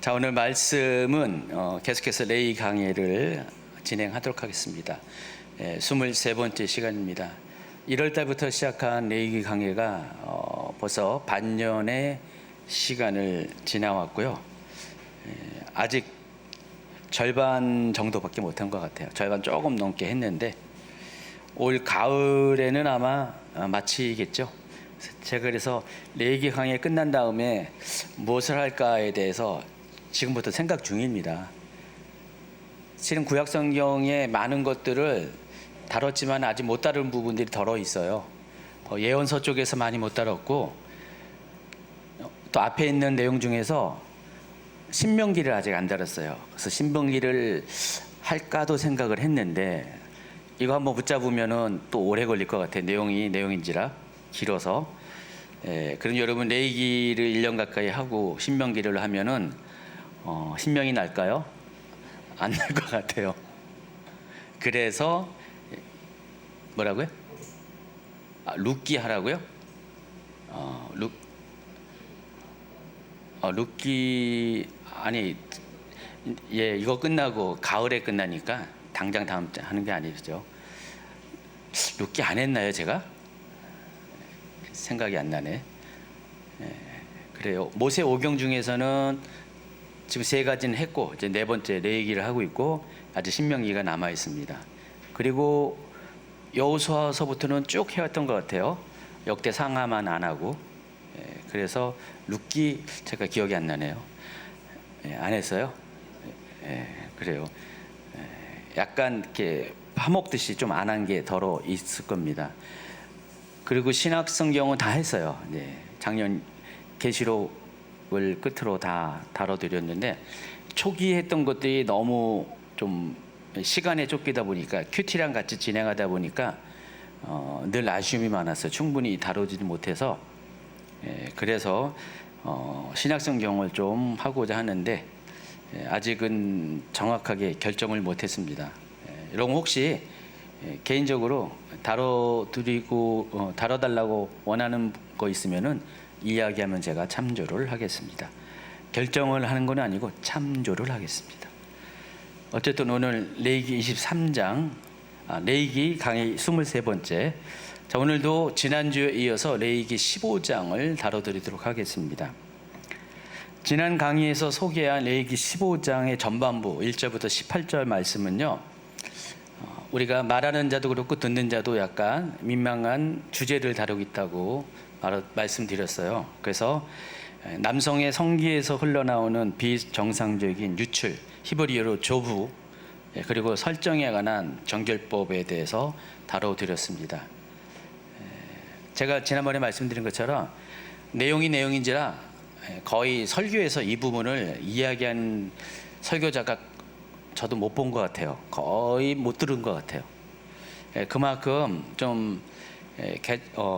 자, 오늘 말씀은 계속해서 레위 강해를 진행하도록 하겠습니다. 23번째 시간입니다. 1월 달부터 시작한 레위 강해가 벌써 반년의 시간을 지나왔고요. 아직 절반 정도밖에 못한 것 같아요. 절반 조금 넘게 했는데 올 가을에는 아마 마치겠죠. 제가 그래서 레위 강해 끝난 다음에 무엇을 할까에 대해서 지금부터 생각 중입니다. 실은 구약 성경의 많은 것들을 다뤘지만 아직 못 다룬 부분들이 덜어 있어요. 예언서 쪽에서 많이 못 다뤘고, 또 앞에 있는 내용 중에서 신명기를 아직 안 다뤘어요. 그래서 신명기를 할까도 생각을 했는데 이거 한번 붙잡으면은 또 오래 걸릴 것 같아요. 내용인지라 길어서. 그럼 여러분 레위기를 1년 가까이 하고 신명기를 하면은 신명이 날까요? 안 날 것 같아요. 그래서 뭐라고요? 룻기 하라고요? 룻기 아니 이거 끝나고 가을에 끝나니까 당장 다음 주 하는 게 아니죠. 룻기 안 했나요, 제가? 생각이 안 나네. 그래요. 모세 오경 중에서는 지금 3가지는 했고 이제 4번째 레위기를 하고 있고 아직 신명기가 남아 있습니다. 그리고 여호수아서부터는 쭉 해왔던 것 같아요. 역대 상하만 안 하고. 그래서 룻기 제가 기억이 안 나네요. 안 했어요. 그래요. 약간 이렇게 파먹듯이 좀 안 한 게 덜어 있을 겁니다. 그리고 신약 성경은 다 했어요. 작년 계시록을 끝으로 다 다뤄드렸는데 초기 했던 것들이 너무 좀 시간에 쫓기다 보니까 큐티랑 같이 진행하다 보니까 늘 아쉬움이 많았어요. 충분히 다루지 못해서. 그래서 신약 성경을 좀 하고자 하는데 아직은 정확하게 결정을 못했습니다. 여러분 혹시 개인적으로 다뤄달라고 원하는 거 있으면은 이야기하면 제가 참조를 하겠습니다. 결정을 하는 건 아니고 참조를 하겠습니다. 어쨌든 오늘 레위기 23장, 레위기 강의 23번째. 자, 오늘도 지난주에 이어서 레위기 15장을 다뤄드리도록 하겠습니다. 지난 강의에서 소개한 레위기 15장의 전반부 1절부터 18절 말씀은요, 우리가 말하는 자도 그렇고 듣는 자도 약간 민망한 주제를 다루고 있다고 말씀드렸어요. 그래서 남성의 성기에서 흘러나오는 비정상적인 유출, 히브리어로 조부, 그리고 설정에 관한 정결법에 대해서 다뤄드렸습니다. 제가 지난번에 말씀드린 것처럼 내용인지라 거의 설교에서 이 부분을 이야기한 설교자가 저도 못 본 것 같아요. 거의 못 들은 것 같아요. 그만큼 좀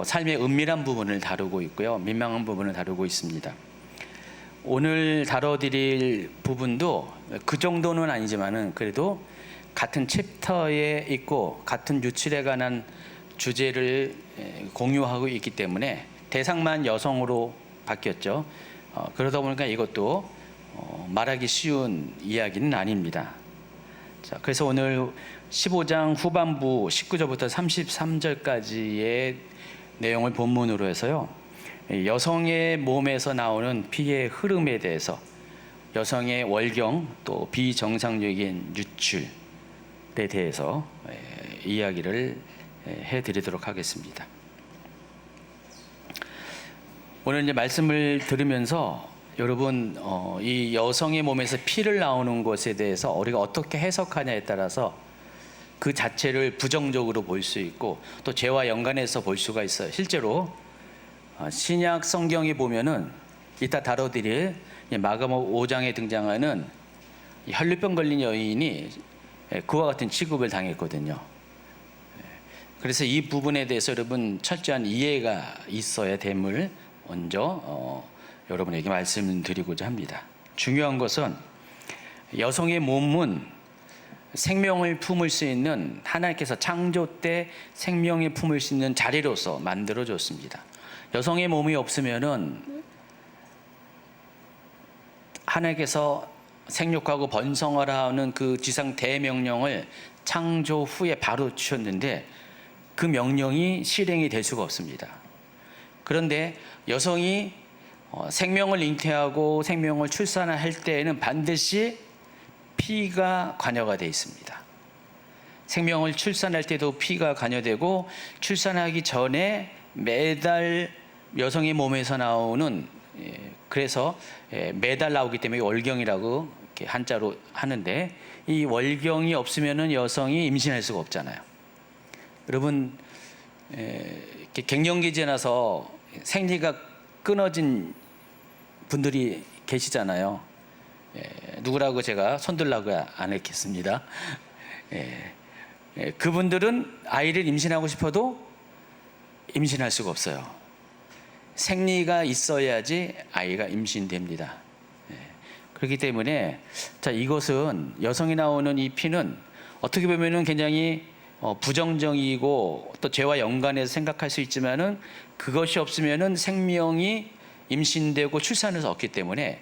삶의 은밀한 부분을 다루고 있고요. 민망한 부분을 다루고 있습니다. 오늘 다뤄드릴 부분도 그 정도는 아니지만은 그래도 같은 챕터에 있고 같은 유출에 관한 주제를 공유하고 있기 때문에 대상만 여성으로 바뀌었죠. 그러다 보니까 이것도 말하기 쉬운 이야기는 아닙니다. 자, 그래서 오늘 15장 후반부 19절부터 33절까지의 내용을 본문으로 해서요, 여성의 몸에서 나오는 피의 흐름에 대해서, 여성의 월경, 또 비정상적인 유출에 대해서 이야기를 해드리도록 하겠습니다. 오늘 이제 말씀을 들으면서 여러분 이 여성의 몸에서 피를 나오는 것에 대해서 우리가 어떻게 해석하냐에 따라서 그 자체를 부정적으로 볼 수 있고 또 죄와 연관해서 볼 수가 있어요. 실제로 신약 성경에 보면은 이따 다뤄드릴 마가복음 5장에 등장하는 혈류병 걸린 여인이 그와 같은 취급을 당했거든요. 그래서 이 부분에 대해서 여러분 철저한 이해가 있어야 됨을 먼저 여러분에게 말씀드리고자 합니다. 중요한 것은 여성의 몸은 생명을 품을 수 있는, 하나님께서 창조 때 생명을 품을 수 있는 자리로서 만들어졌습니다. 여성의 몸이 없으면은 하나님께서 생육하고 번성하라는 그 지상 대명령을 창조 후에 바로 주셨는데 그 명령이 실행이 될 수가 없습니다. 그런데 여성이 생명을 잉태하고 생명을 출산할 때에는 반드시 피가 관여가 되어 있습니다. 생명을 출산할 때도 피가 관여되고 출산하기 전에 매달 여성의 몸에서 나오는 그래서 매달 나오기 때문에 월경이라고 이렇게 한자로 하는데 이 월경이 없으면은 여성이 임신할 수가 없잖아요. 여러분 이렇게 갱년기 지나서 생리가 끊어진 분들이 계시잖아요. 누구라고 제가 손들라고 안 했겠습니다. 그분들은 아이를 임신하고 싶어도 임신할 수가 없어요. 생리가 있어야지 아이가 임신됩니다. 그렇기 때문에 자, 이것은 여성이 나오는 이 피는 어떻게 보면은 굉장히 부정적이고 또 죄와 연관해서 생각할 수 있지만은 그것이 없으면은 생명이 임신되고 출산할 수 없기 때문에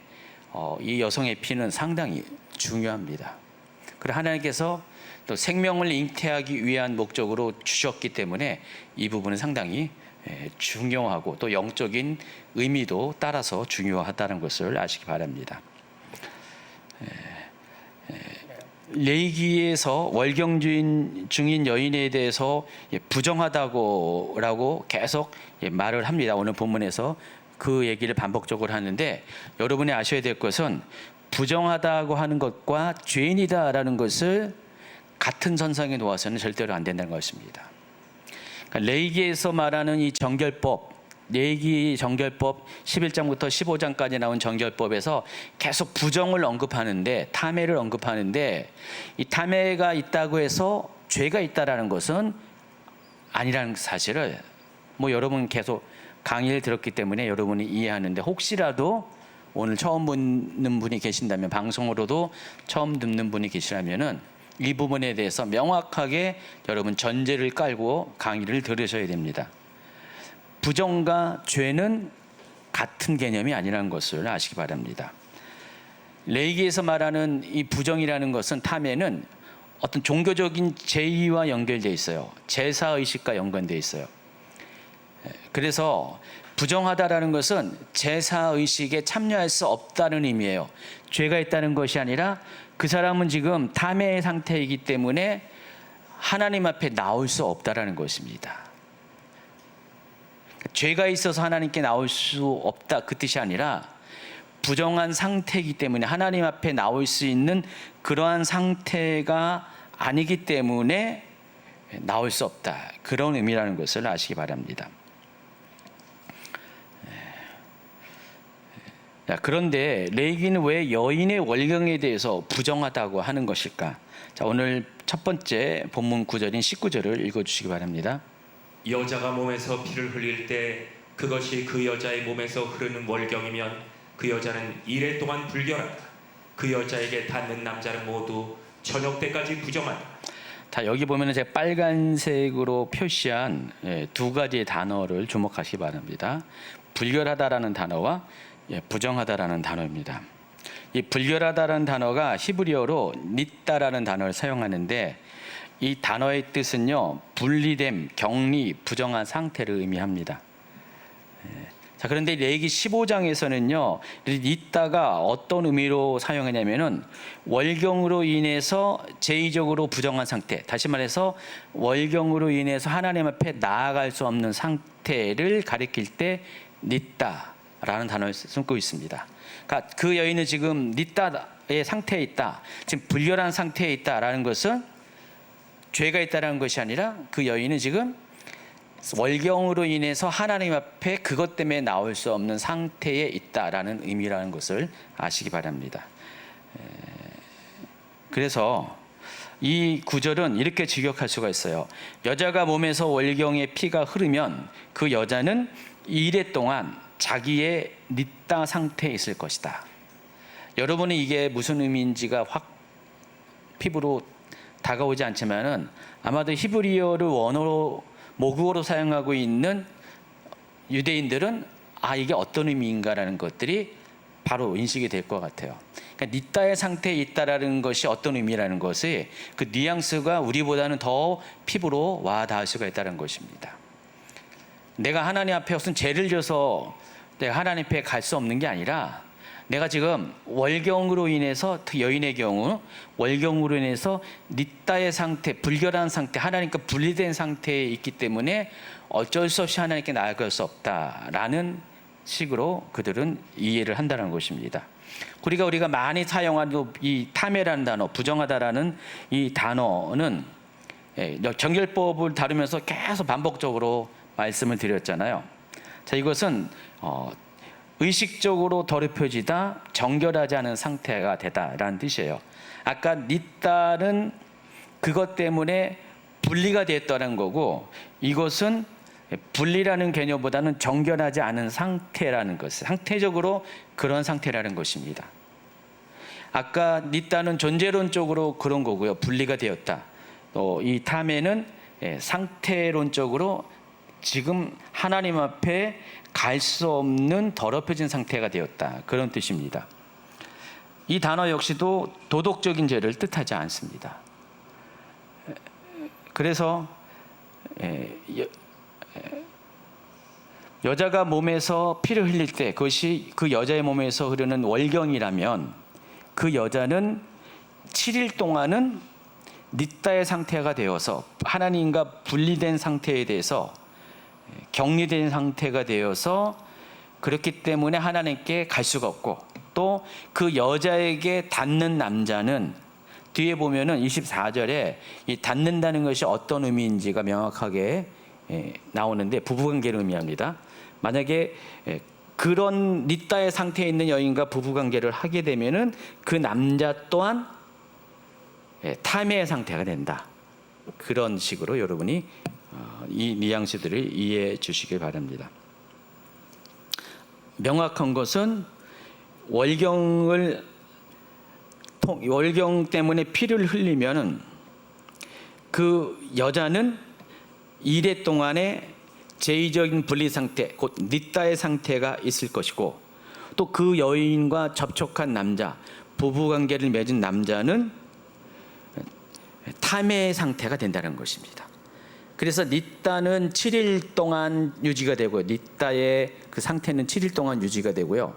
이 여성의 피는 상당히 중요합니다. 그리고 하나님께서 또 생명을 잉태하기 위한 목적으로 주셨기 때문에 이 부분은 상당히 중요하고 또 영적인 의미도 따라서 중요하다는 것을 아시기 바랍니다. 레위기에서 월경 중인 여인에 대해서 부정하다고 계속 말을 합니다. 오늘 본문에서 그 얘기를 반복적으로 하는데 여러분이 아셔야 될 것은 부정하다고 하는 것과 죄인이다라는 것을 같은 선상에 놓아서는 절대로 안 된다는 것입니다. 그러니까 레위기에서 말하는 이 정결법, 레위기 정결법 11장부터 15장까지 나온 정결법에서 계속 부정을 언급하는데 탐해를 언급하는데 이 탐해가 있다고 해서 죄가 있다라는 것은 아니라는 사실을 여러분 계속 강의를 들었기 때문에 여러분이 이해하는데 혹시라도 오늘 처음 듣는 분이 계신다면 방송으로도 처음 듣는 분이 계시라면은 이 부분에 대해서 명확하게 여러분 전제를 깔고 강의를 들으셔야 됩니다. 부정과 죄는 같은 개념이 아니라는 것을 아시기 바랍니다. 레위기에서 말하는 이 부정이라는 것은 탐해는 어떤 종교적인 제의와 연결되어 있어요. 제사의식과 연관되어 있어요. 그래서 부정하다라는 것은 제사의식에 참여할 수 없다는 의미예요. 죄가 있다는 것이 아니라 그 사람은 지금 탐해의 상태이기 때문에 하나님 앞에 나올 수 없다라는 것입니다. 죄가 있어서 하나님께 나올 수 없다 그 뜻이 아니라 부정한 상태이기 때문에 하나님 앞에 나올 수 있는 그러한 상태가 아니기 때문에 나올 수 없다 그런 의미라는 것을 아시기 바랍니다. 그런데 레위기는 왜 여인의 월경에 대해서 부정하다고 하는 것일까? 자, 오늘 첫 번째 본문 구절인 19절을 읽어주시기 바랍니다. 여자가 몸에서 피를 흘릴 때 그것이 그 여자의 몸에서 흐르는 월경이면 그 여자는 이래 동안 불결하다. 그 여자에게 닿는 남자는 모두 저녁 때까지 부정하다. 자, 여기 보면은 제가 빨간색으로 표시한 두 가지의 단어를 주목하시기 바랍니다. 불결하다라는 단어와 부정하다라는 단어입니다. 이 불결하다라는 단어가 히브리어로 닛다라는 단어를 사용하는데 이 단어의 뜻은요, 분리됨, 격리, 부정한 상태를 의미합니다. 자, 그런데 레위기 15장에서는요, 닛다가 어떤 의미로 사용하냐면은 월경으로 인해서 제의적으로 부정한 상태, 다시 말해서 월경으로 인해서 하나님 앞에 나아갈 수 없는 상태를 가리킬 때 닛다라는 단어를 쓰고 있습니다. 그러니까 그 여인은 지금 닛다의 상태에 있다, 지금 불결한 상태에 있다라는 것은 죄가 있다는 것이 아니라 그 여인은 지금 월경으로 인해서 하나님 앞에 그것 때문에 나올 수 없는 상태에 있다라는 의미라는 것을 아시기 바랍니다. 그래서 이 구절은 이렇게 직역할 수가 있어요. 여자가 몸에서 월경의 피가 흐르면 그 여자는 이래 동안 자기의 닛다 상태에 있을 것이다. 여러분이 이게 무슨 의미인지가 확 피부로 다가오지 않지만은 아마도 히브리어를 원어로 모국어로 사용하고 있는 유대인들은 이게 어떤 의미인가라는 것들이 바로 인식이 될 것 같아요. 그러니까 닛다의 상태에 있다라는 것이 어떤 의미라는 것이 그 뉘앙스가 우리보다는 더 피부로 와 닿을 수가 있다는 것입니다. 내가 하나님 앞에 무슨 죄를 져서 내가 하나님 앞에 갈 수 없는 게 아니라 내가 지금 월경으로 인해서, 여인의 경우 월경으로 인해서 닛다의 상태, 불결한 상태, 하나님과 분리된 상태에 있기 때문에 어쩔 수 없이 하나님께 나아갈 수 없다라는 식으로 그들은 이해를 한다는 것입니다. 우리가 많이 사용하는 이 탐해라는 단어, 부정하다라는 이 단어는 정결법을 다루면서 계속 반복적으로 말씀을 드렸잖아요. 자, 이것은 의식적으로 더럽혀지다, 정결하지 않은 상태가 되다라는 뜻이에요. 아까 닛다는 그것 때문에 분리가 됐다는 거고, 이것은 분리라는 개념보다는 정결하지 않은 상태라는 것, 상태적으로 그런 상태라는 것입니다. 아까 닛다는 존재론적으로 그런 거고요. 분리가 되었다. 또 이 탐에는 상태론적으로 지금 하나님 앞에 갈 수 없는 더럽혀진 상태가 되었다. 그런 뜻입니다. 이 단어 역시도 도덕적인 죄를 뜻하지 않습니다. 그래서 여자가 몸에서 피를 흘릴 때 그것이 그 여자의 몸에서 흐르는 월경이라면 그 여자는 7일 동안은 닛다의 상태가 되어서 하나님과 분리된 상태에 대해서 격리된 상태가 되어서 그렇기 때문에 하나님께 갈 수가 없고, 또 그 여자에게 닿는 남자는 뒤에 보면은 24절에 이 닿는다는 것이 어떤 의미인지가 명확하게 나오는데 부부관계를 의미합니다. 만약에 그런 닛다의 상태에 있는 여인과 부부관계를 하게 되면은 그 남자 또한 탐의 상태가 된다. 그런 식으로 여러분이 이 뉘앙스들을 이해해 주시길 바랍니다. 명확한 것은 월경 때문에 피를 흘리면 그 여자는 이래 동안에 제의적인 분리 상태, 곧 닛다의 상태가 있을 것이고, 또 그 여인과 접촉한 남자, 부부관계를 맺은 남자는 탐의 상태가 된다는 것입니다. 그래서 닛다는 7일 동안 유지가 되고요. 닛다의 그 상태는 7일 동안 유지가 되고요.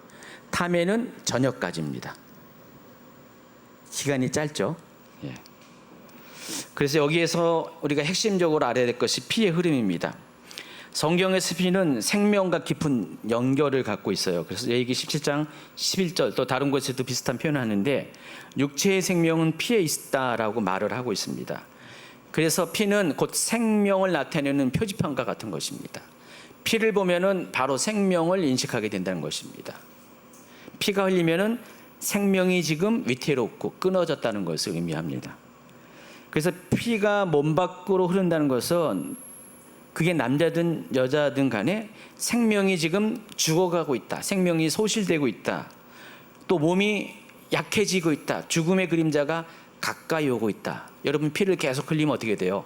탐에는 저녁까지입니다. 시간이 짧죠. 예. 그래서 여기에서 우리가 핵심적으로 알아야 될 것이 피의 흐름입니다. 성경에서 피는 생명과 깊은 연결을 갖고 있어요. 그래서 레위기 17장 11절, 또 다른 곳에도 비슷한 표현을 하는데 육체의 생명은 피에 있다라고 말을 하고 있습니다. 그래서 피는 곧 생명을 나타내는 표지판과 같은 것입니다. 피를 보면은 바로 생명을 인식하게 된다는 것입니다. 피가 흘리면은 생명이 지금 위태롭고 끊어졌다는 것을 의미합니다. 그래서 피가 몸 밖으로 흐른다는 것은 그게 남자든 여자든 간에 생명이 지금 죽어가고 있다. 생명이 소실되고 있다. 또 몸이 약해지고 있다. 죽음의 그림자가 가까이 오고 있다. 여러분, 피를 계속 흘리면 어떻게 돼요?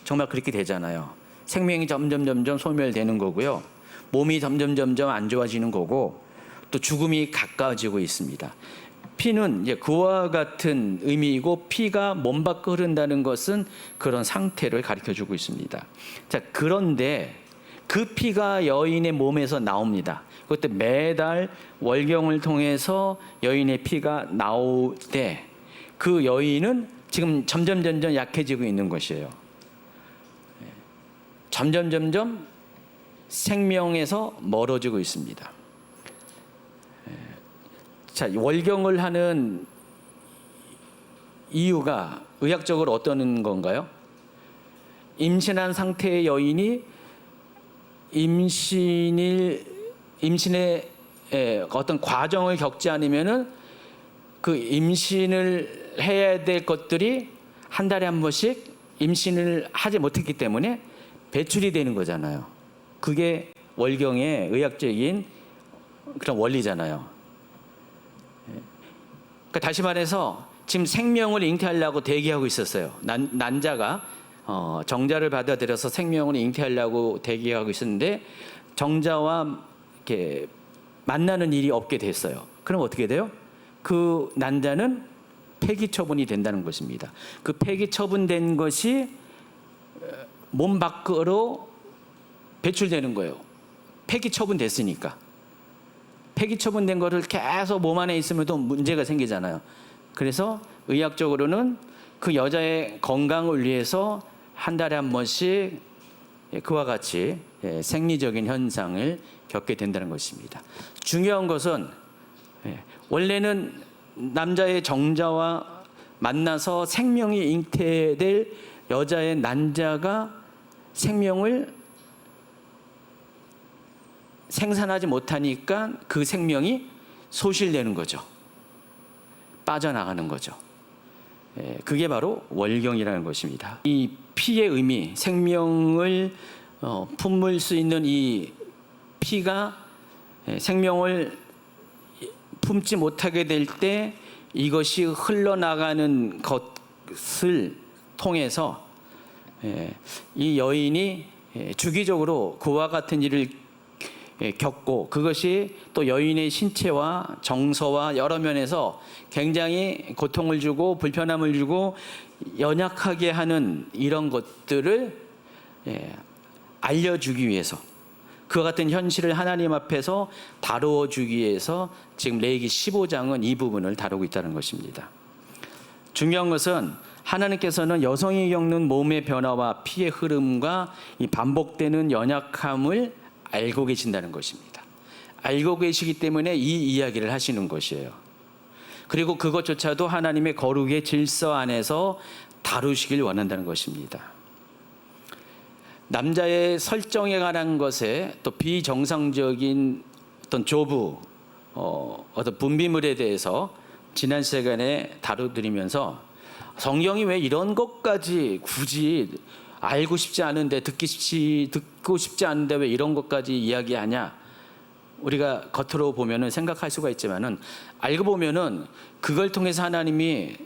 정말 그렇게 되잖아요. 생명이 점점 소멸되는 거고요. 몸이 점점 안 좋아지는 거고, 또 죽음이 가까워지고 있습니다. 피는 이제 그와 같은 의미이고, 피가 몸 밖으로 흐른다는 것은 그런 상태를 가르쳐주고 있습니다. 자, 그런데 그 피가 여인의 몸에서 나옵니다. 그때 매달 월경을 통해서 여인의 피가 나올 때 그 여인은 지금 점점 약해지고 있는 것이에요. 점점 생명에서 멀어지고 있습니다. 자, 월경을 하는 이유가 의학적으로 어떤 건가요? 임신한 상태의 여인이 임신의 어떤 과정을 겪지 않으면은 그 임신을 해야 될 것들이 한 달에 한 번씩 임신을 하지 못했기 때문에 배출이 되는 거잖아요. 그게 월경의 의학적인 그런 원리잖아요. 그러니까 다시 말해서 지금 생명을 잉태하려고 대기하고 있었어요. 난자가 정자를 받아들여서 생명을 잉태하려고 대기하고 있었는데 정자와 이렇게 만나는 일이 없게 됐어요. 그럼 어떻게 돼요? 그 난자는 폐기 처분이 된다는 것입니다. 그 폐기 처분된 것이 몸 밖으로 배출되는 거예요. 폐기 처분됐으니까. 폐기 처분된 거를 계속 몸 안에 있으면 또 문제가 생기잖아요. 그래서 의학적으로는 그 여자의 건강을 위해서 한 달에 한 번씩 그와 같이 생리적인 현상을 겪게 된다는 것입니다. 중요한 것은 원래는 남자의 정자와 만나서 생명이 잉태될 여자의 난자가 생명을 생산하지 못하니까 그 생명이 소실되는 거죠. 빠져나가는 거죠. 그게 바로 월경이라는 것입니다. 이 피의 의미, 생명을 품을 수 있는 이 피가 생명을 품지 못하게 될 때 이것이 흘러나가는 것을 통해서 이 여인이 주기적으로 그와 같은 일을 겪고 그것이 또 여인의 신체와 정서와 여러 면에서 굉장히 고통을 주고 불편함을 주고 연약하게 하는 이런 것들을 알려주기 위해서 그와 같은 현실을 하나님 앞에서 다루어 주기 위해서 지금 레위기 15장은 이 부분을 다루고 있다는 것입니다. 중요한 것은 하나님께서는 여성이 겪는 몸의 변화와 피의 흐름과 이 반복되는 연약함을 알고 계신다는 것입니다. 알고 계시기 때문에 이 이야기를 하시는 것이에요. 그리고 그것조차도 하나님의 거룩의 질서 안에서 다루시길 원한다는 것입니다. 남자의 설정에 관한 것에 또 비정상적인 어떤 조부, 어떤 분비물에 대해서 지난 시간에 다루드리면서 성경이 왜 이런 것까지 굳이 알고 싶지 않은데 듣고 싶지 않은데 왜 이런 것까지 이야기하냐? 우리가 겉으로 보면은 생각할 수가 있지만은 알고 보면은 그걸 통해서 하나님이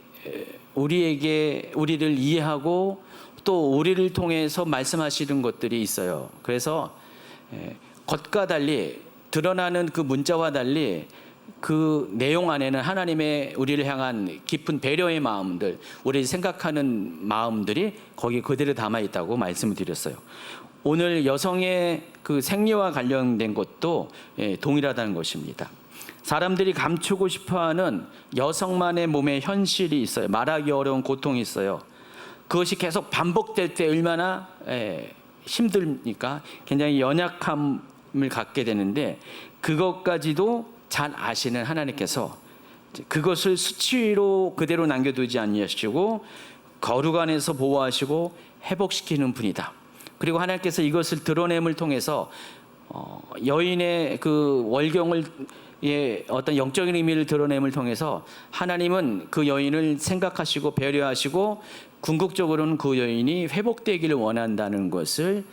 우리를 이해하고 또 우리를 통해서 말씀하시는 것들이 있어요. 그래서 겉과 달리 드러나는 그 문자와 달리 그 내용 안에는 하나님의 우리를 향한 깊은 배려의 마음들, 우리 생각하는 마음들이 거기 그대로 담아 있다고 말씀을 드렸어요. 오늘 여성의 그 생리와 관련된 것도 동일하다는 것입니다. 사람들이 감추고 싶어하는 여성만의 몸의 현실이 있어요. 말하기 어려운 고통이 있어요. 그것이 계속 반복될 때 얼마나 힘듭니까? 굉장히 연약함을 갖게 되는데 그것까지도 잘 아시는 하나님께서 그것을 수치로 그대로 남겨두지 않으시고 거룩 안에서 보호하시고 회복시키는 분이다. 그리고 하나님께서 이것을 드러냄을 통해서 여인의 그 월경을 어떤 영적인 의미를 드러냄을 통해서 하나님은 그 여인을 생각하시고 배려하시고 궁극적으로는 그 여인이 회복되기를 원한다는 것을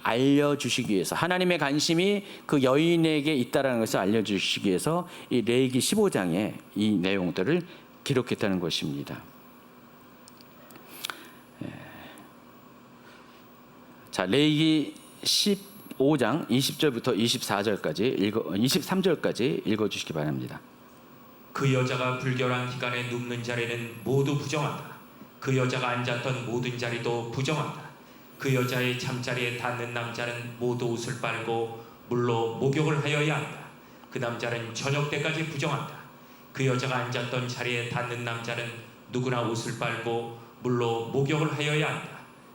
알려주시기 위해서 하나님의 관심이 그 여인에게 있다는 것을 알려주시기 위해서 이 레위기 15장에 이 내용들을 기록했다는 것입니다. 자, 레위기 15장 20절부터 23절까지 읽어주시기 바랍니다. 그 여자가 불결한 기간에 눕는 자리는 모두 부정한다. 그 여자가 앉았던 모든 자리도 부정한다. 그 여자의 잠자리에 닿는 남자는 모두 옷을 빨고 물로 목욕을 하여야 한다. 그 남자는 저녁 때까지 부정한다. 그 여자가 앉았던 자리에 닿는 남자는 누구나 옷을 빨고 물로 목욕을 하여야 한다.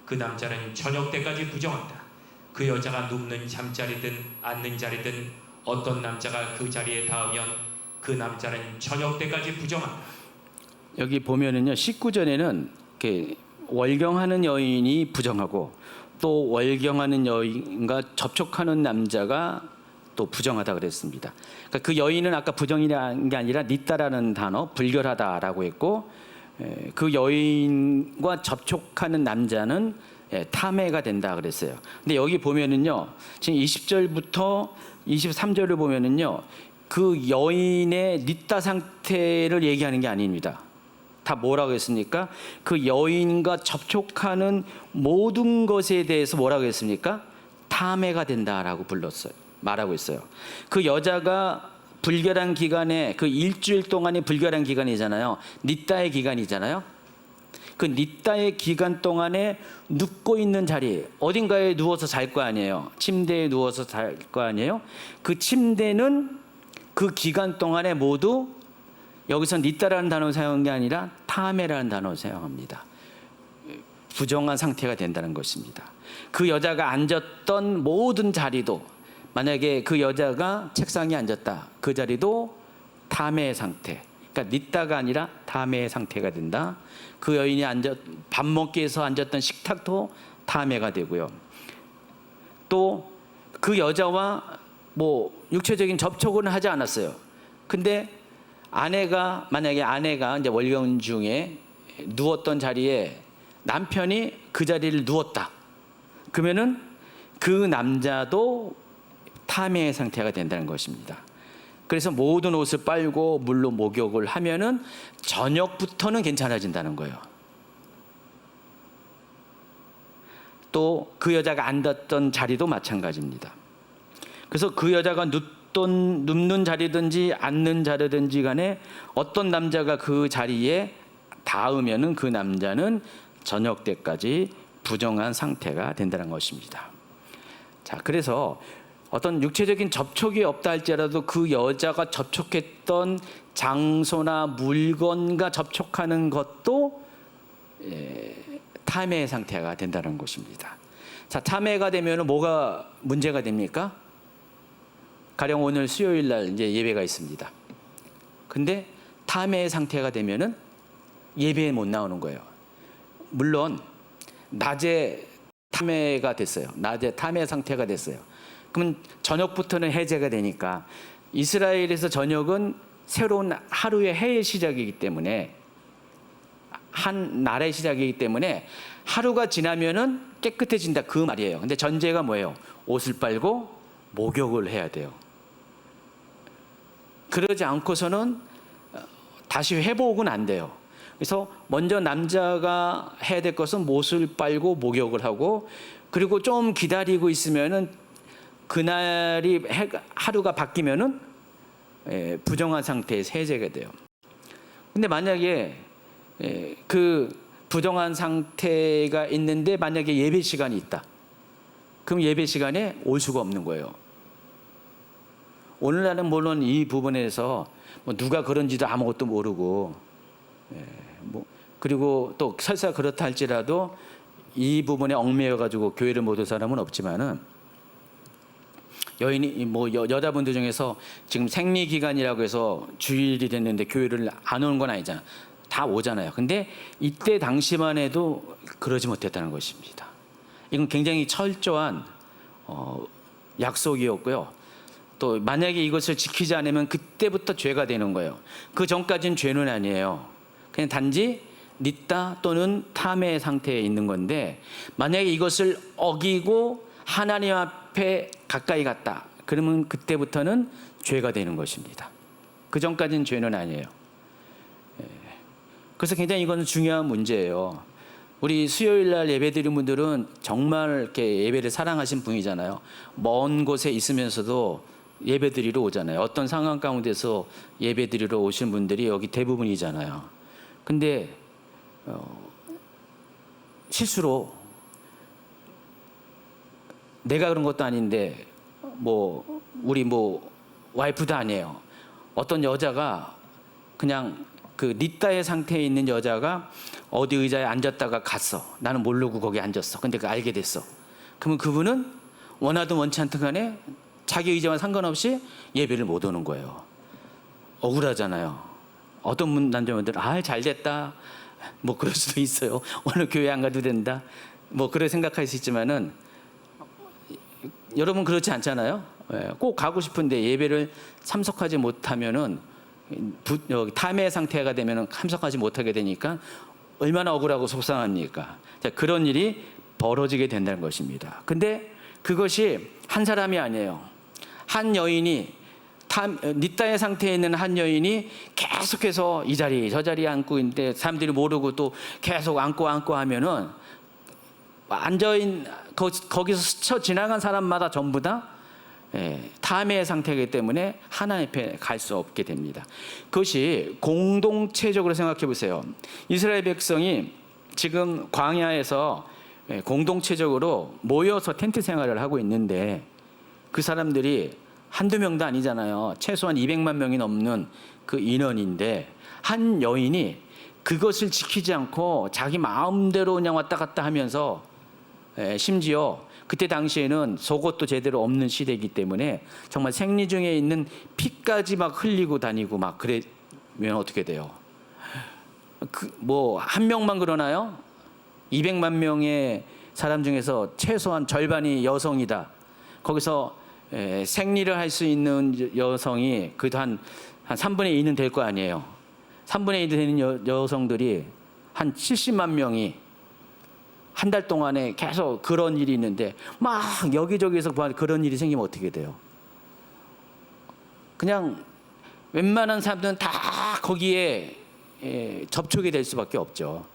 그 남자는 저녁 때까지 부정한다. 그 여자가 눕는 잠자리든 앉는 자리든 어떤 남자가 그 자리에 닿으면 그 남자는 저녁 때까지 부정한다. 여기 보면은요 19절에는 이렇게 월경하는 여인이 부정하고 또 월경하는 여인과 접촉하는 남자가 또 부정하다 그랬습니다. 그러니까 그 여인은 아까 부정이라는 게 아니라 닛다라는 단어 불결하다라고 했고 그 여인과 접촉하는 남자는 탐해가 된다 그랬어요. 근데 여기 보면은요 지금 20절부터 23절을 보면은요 그 여인의 닛다 상태를 얘기하는 게 아닙니다. 다 뭐라고 했습니까? 그 여인과 접촉하는 모든 것에 대해서 뭐라고 했습니까? 탐해가 된다라고 말하고 있어요. 그 여자가 불결한 기간에 그 일주일 동안이 불결한 기간이잖아요. 닛다의 기간이잖아요. 그 닛다의 기간 동안에 눕고 있는 자리, 어딘가에 누워서 잘 거 아니에요. 침대에 누워서 잘 거 아니에요. 그 침대는 그 기간 동안에 모두, 여기서 닛다라는 단어를 사용한 게 아니라 타메라는 단어를 사용합니다. 부정한 상태가 된다는 것입니다. 그 여자가 앉았던 모든 자리도, 만약에 그 여자가 책상에 앉았다, 그 자리도 타메의 상태, 그러니까 닛다가 아니라 타메의 상태가 된다. 그 여인이 밥 먹기 위해서 앉았던 식탁도 타메가 되고요. 또 그 여자와 뭐 육체적인 접촉은 하지 않았어요. 근데 만약에 아내가 이제 월경 중에 누웠던 자리에 남편이 그 자리를 누웠다, 그러면은 그 남자도 타메의 상태가 된다는 것입니다. 그래서 모든 옷을 빨고 물로 목욕을 하면은 저녁부터는 괜찮아진다는 거예요. 또 그 여자가 앉았던 자리도 마찬가지입니다. 그래서 그 여자가 눕는 자리든지 앉는 자리든지 간에 어떤 남자가 그 자리에 닿으면은 그 남자는 저녁 때까지 부정한 상태가 된다는 것입니다. 자, 그래서 어떤 육체적인 접촉이 없다 할지라도 그 여자가 접촉했던 장소나 물건과 접촉하는 것도 타메의 상태가 된다는 것입니다. 자, 타메가 되면 뭐가 문제가 됩니까? 가령 오늘 수요일 날 이제 예배가 있습니다. 근데 타메의 상태가 되면은 예배에 못 나오는 거예요. 물론 낮에 타메가 됐어요. 낮에 타메 상태가 됐어요. 그러면 저녁부터는 해제가 되니까, 이스라엘에서 저녁은 새로운 하루의 해의 시작이기 때문에, 한 날의 시작이기 때문에 하루가 지나면은 깨끗해진다, 그 말이에요. 근데 전제가 뭐예요? 옷을 빨고 목욕을 해야 돼요. 그러지 않고서는 다시 회복은 안 돼요. 그래서 먼저 남자가 해야 될 것은 옷을 빨고 목욕을 하고, 그리고 좀 기다리고 있으면은 그날이 하루가 바뀌면은 부정한 상태에서 해제가 돼요. 근데 만약에 그 부정한 상태가 있는데 만약에 예배 시간이 있다, 그럼 예배 시간에 올 수가 없는 거예요. 오늘날은 물론 이 부분에서 뭐 누가 그런지도 아무것도 모르고, 그리고 또 설사 그렇다 할지라도 이 부분에 얽매여 가지고 교회를 못 올 사람은 없지만은, 여인이 뭐 여자분들 중에서 지금 생리 기간이라고 해서 주일이 됐는데 교회를 안 오는 건 아니잖아. 다 오잖아요. 근데 이때 당시만 해도 그러지 못했다는 것입니다. 이건 굉장히 철저한 약속이었고요. 또 만약에 이것을 지키지 않으면 그때부터 죄가 되는 거예요. 그 전까지는 죄는 아니에요. 그냥 단지 닛다 또는 타메의 상태에 있는 건데, 만약에 이것을 어기고 하나님 앞에 가까이 갔다, 그러면 그때부터는 죄가 되는 것입니다. 그 전까지는 죄는 아니에요. 그래서 굉장히 이거는 중요한 문제예요. 우리 수요일 날 예배드린 분들은 정말 이렇게 예배를 사랑하신 분이잖아요. 먼 곳에 있으면서도 예배드리러 오잖아요. 어떤 상황 가운데서 예배드리러 오신 분들이 여기 대부분이잖아요. 근데 실수로 내가 그런 것도 아닌데 우리 와이프도 아니에요. 어떤 여자가 그냥 그 닛다의 상태에 있는 여자가 어디 의자에 앉았다가 갔어. 나는 모르고 거기 앉았어. 근데 알게 됐어. 그러면 그분은 원하든 원치 않든 간에 자기 의지와 상관없이 예배를 못 오는 거예요. 억울하잖아요. 어떤 남자분들은 잘 됐다, 뭐 그럴 수도 있어요. 오늘 교회 안 가도 된다, 뭐 그렇게 생각할 수 있지만은, 여러분 그렇지 않잖아요. 꼭 가고 싶은데 예배를 참석하지 못하면은 타메 상태가 되면은 참석하지 못하게 되니까 얼마나 억울하고 속상합니까? 자, 그런 일이 벌어지게 된다는 것입니다. 근데 그것이 한 사람이 아니에요. 한 여인이, 닛다의 상태에 있는 한 여인이 계속해서 이 자리 저 자리에 앉고 있는데 사람들이 모르고 또 계속 앉고 하면은 앉아있는 거기서 스쳐 지나간 사람마다 전부 다 탐의 상태이기 때문에 하나님 앞에 갈 수 없게 됩니다. 그것이 공동체적으로 생각해 보세요. 이스라엘 백성이 지금 광야에서 공동체적으로 모여서 텐트 생활을 하고 있는데 그 사람들이 한두 명도 아니잖아요. 최소한 200만 명이 넘는 그 인원인데 한 여인이 그것을 지키지 않고 자기 마음대로 그냥 왔다 갔다 하면서 심지어 그때 당시에는 속옷도 제대로 없는 시대이기 때문에 정말 생리 중에 있는 피까지 막 흘리고 다니고 막 그러면 어떻게 돼요? 뭐 한 명만 그러나요? 200만 명의 사람 중에서 최소한 절반이 여성이다. 거기서 생리를 할 수 있는 여성이 그래도 한 3분의 2는 될 거 아니에요. 3분의 2 되는 여성들이 한 70만 명이 한 달 동안에 계속 그런 일이 있는데 막 여기저기서 그런 일이 생기면 어떻게 돼요? 그냥 웬만한 사람들은 다 거기에 접촉이 될 수밖에 없죠.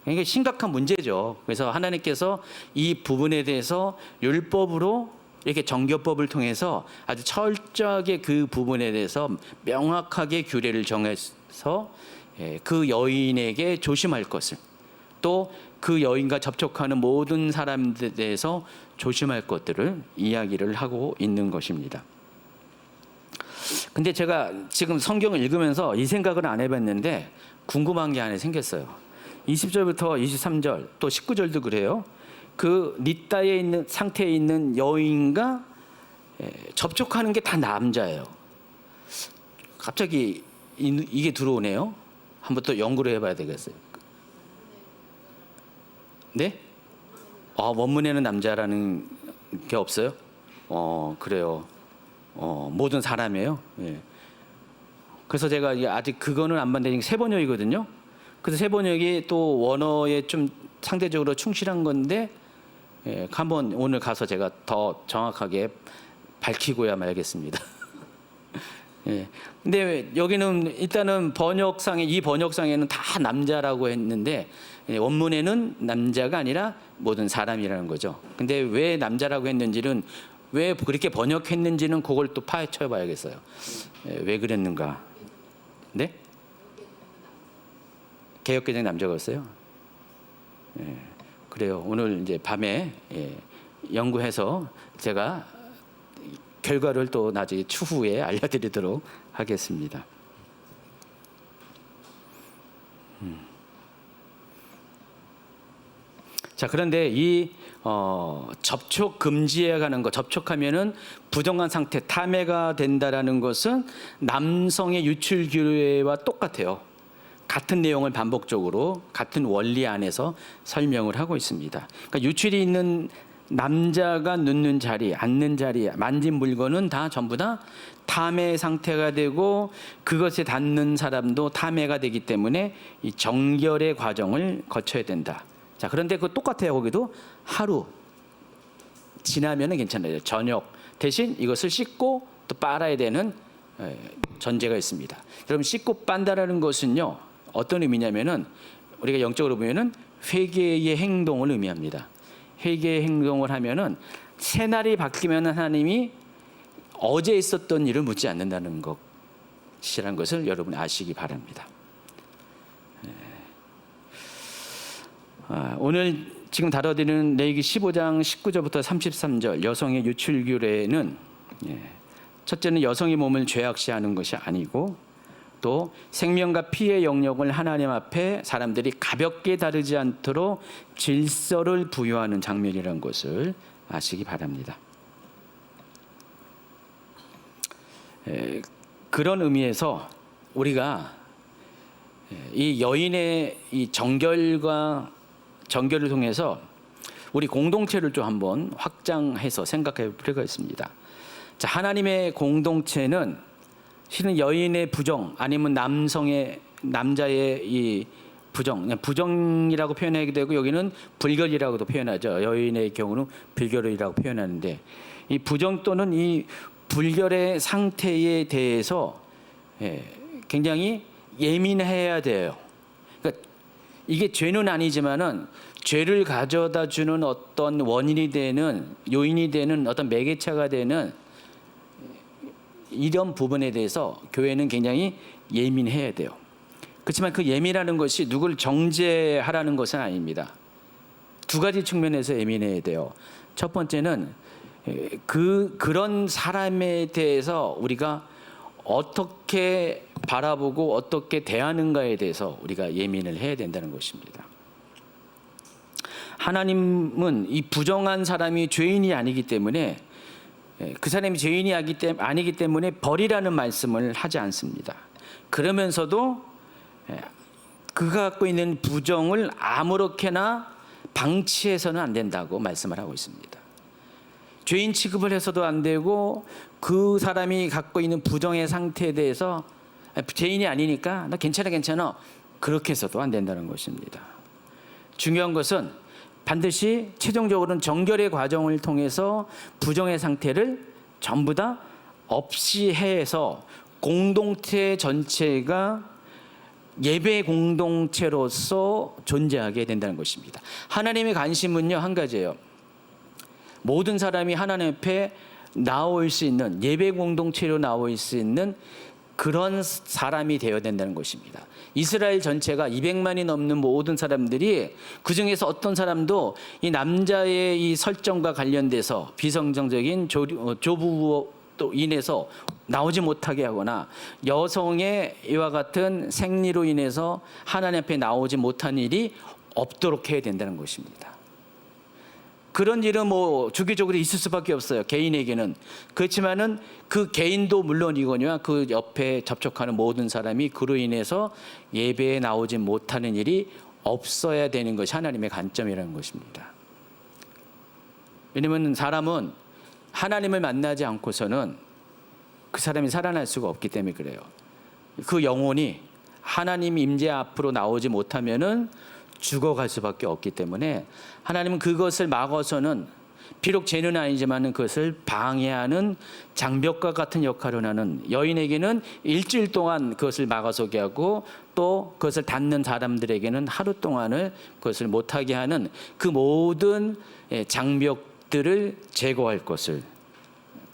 이게 심각한 문제죠. 그래서 하나님께서 이 부분에 대해서 율법으로 이렇게 정교법을 통해서 아주 철저하게 그 부분에 대해서 명확하게 규례를 정해서 그 여인에게 조심할 것을, 또 그 여인과 접촉하는 모든 사람들에 대해서 조심할 것들을 이야기를 하고 있는 것입니다. 근데 제가 지금 성경을 읽으면서 이 생각을 안 해봤는데 궁금한 게 하나 생겼어요. 20절부터 23절 또 19절도 그래요. 그 릿다에 있는 상태에 있는 여인과 접촉하는 게 다 남자예요. 갑자기 이게 들어오네요. 한번 또 연구를 해봐야 되겠어요. 네? 원문에는 남자라는 게 없어요? 그래요. 모든 사람이에요. 예. 그래서 제가 아직 그거는 안 봤는데 세번역이거든요. 그래서 세번역이 또 원어에 좀 상대적으로 충실한 건데 한번 오늘 가서 제가 더 정확하게 밝히고야 말겠습니다. 예. 근데 여기는 일단은 이 번역상에는 다 남자라고 했는데 원문에는 남자가 아니라 모든 사람이라는 거죠. 근데 왜 남자라고 했는지는, 왜 그렇게 번역했는지는 그걸 또 파헤쳐 봐야겠어요. 왜 그랬는가? 네? 개역개정 남자였어요? 그래요. 오늘 이제 밤에 연구해서 제가 결과를 또 나중에 추후에 알려드리도록 하겠습니다. 자, 그런데 이 접촉 금지에 가는 거, 접촉하면은 부정한 상태, 탐해가 된다라는 것은 남성의 유출 규례와 똑같아요. 같은 내용을 반복적으로 같은 원리 안에서 설명을 하고 있습니다. 그러니까 유출이 있는 남자가 눕는 자리, 앉는 자리, 만진 물건은 다 전부 다 탐해 상태가 되고 그것에 닿는 사람도 탐해가 되기 때문에 이 정결의 과정을 거쳐야 된다. 자, 그런데 그거 똑같아요. 거기도 하루 지나면은 괜찮아요. 저녁 대신 이것을 씻고 또 빨아야 되는 전제가 있습니다. 여러분, 씻고 빤다라는 것은요, 어떤 의미냐면은 우리가 영적으로 보면은 회개의 행동을 의미합니다. 회개의 행동을 하면은 새날이 바뀌면 하나님이 어제 있었던 일을 묻지 않는다는 것이라는 것을 여러분 아시기 바랍니다. 오늘 지금 다뤄드리는 레위기 15장 19절부터 33절 여성의 유출 규례는 첫째는 여성의 몸을 죄악시하는 것이 아니고 또 생명과 피의 영역을 하나님 앞에 사람들이 가볍게 다루지 않도록 질서를 부여하는 장면이라는 것을 아시기 바랍니다. 그런 의미에서 우리가 이 여인의 이 정결을 통해서 우리 공동체를 좀 한번 확장해서 생각해 볼 필요가 있습니다. 자, 하나님의 공동체는 실은 여인의 부정 아니면 남자의 이 부정이라고 표현하기도 되고 여기는 불결이라고도 표현하죠. 여인의 경우는 불결이라고 표현하는데 이 부정 또는 이 불결의 상태에 대해서 굉장히 예민해야 돼요. 그러니까 이게 죄는 아니지만은 죄를 가져다 주는 어떤 원인이 되는, 요인이 되는 어떤 매개체가 되는 이런 부분에 대해서 교회는 굉장히 예민해야 돼요. 그렇지만 그 예민하는 것이 누구를 정죄하라는 것은 아닙니다. 두 가지 측면에서 예민해야 돼요. 첫 번째는 그런 사람에 대해서 우리가 어떻게 바라보고 어떻게 대하는가에 대해서 우리가 예민을 해야 된다는 것입니다. 하나님은 이 부정한 사람이 죄인이 아니기 때문에, 그 사람이 죄인이 아니기 때문에 벌이라는 말씀을 하지 않습니다. 그러면서도 그가 갖고 있는 부정을 아무렇게나 방치해서는 안 된다고 말씀을 하고 있습니다. 죄인 취급을 해서도 안 되고, 그 사람이 갖고 있는 부정의 상태에 대해서 죄인이 아니니까 나 괜찮아 그렇게 해서도 안 된다는 것입니다. 중요한 것은 반드시 최종적으로는 정결의 과정을 통해서 부정의 상태를 전부 다 없이 해서 공동체 전체가 예배 공동체로서 존재하게 된다는 것입니다. 하나님의 관심은요, 한 가지예요. 모든 사람이 하나님 앞에 나올 수 있는, 예배 공동체로 나올 수 있는 그런 사람이 되어야 된다는 것입니다. 이스라엘 전체가 200만이 넘는 모든 사람들이, 그 중에서 어떤 사람도 이 남자의 이 설정과 관련돼서 비성정적인 조부로 인해서 나오지 못하게 하거나, 여성의 이와 같은 생리로 인해서 하나님 앞에 나오지 못한 일이 없도록 해야 된다는 것입니다. 그런 일은 뭐 주기적으로 있을 수밖에 없어요, 개인에게는. 그렇지만은 그 개인도 물론이거니와 그 옆에 접촉하는 모든 사람이 그로 인해서 예배에 나오지 못하는 일이 없어야 되는 것이 하나님의 관점이라는 것입니다. 왜냐하면 사람은 하나님을 만나지 않고서는 그 사람이 살아날 수가 없기 때문에 그래요. 그 영혼이 하나님 임재 앞으로 나오지 못하면은 죽어갈 수밖에 없기 때문에, 하나님은 그것을 막아서는, 비록 죄는 아니지만 그것을 방해하는 장벽과 같은 역할을 하는, 여인에게는 일주일 동안 그것을 막아서게 하고, 또 그것을 닫는 사람들에게는 하루 동안을 그것을 못하게 하는 그 모든 장벽들을 제거할 것을,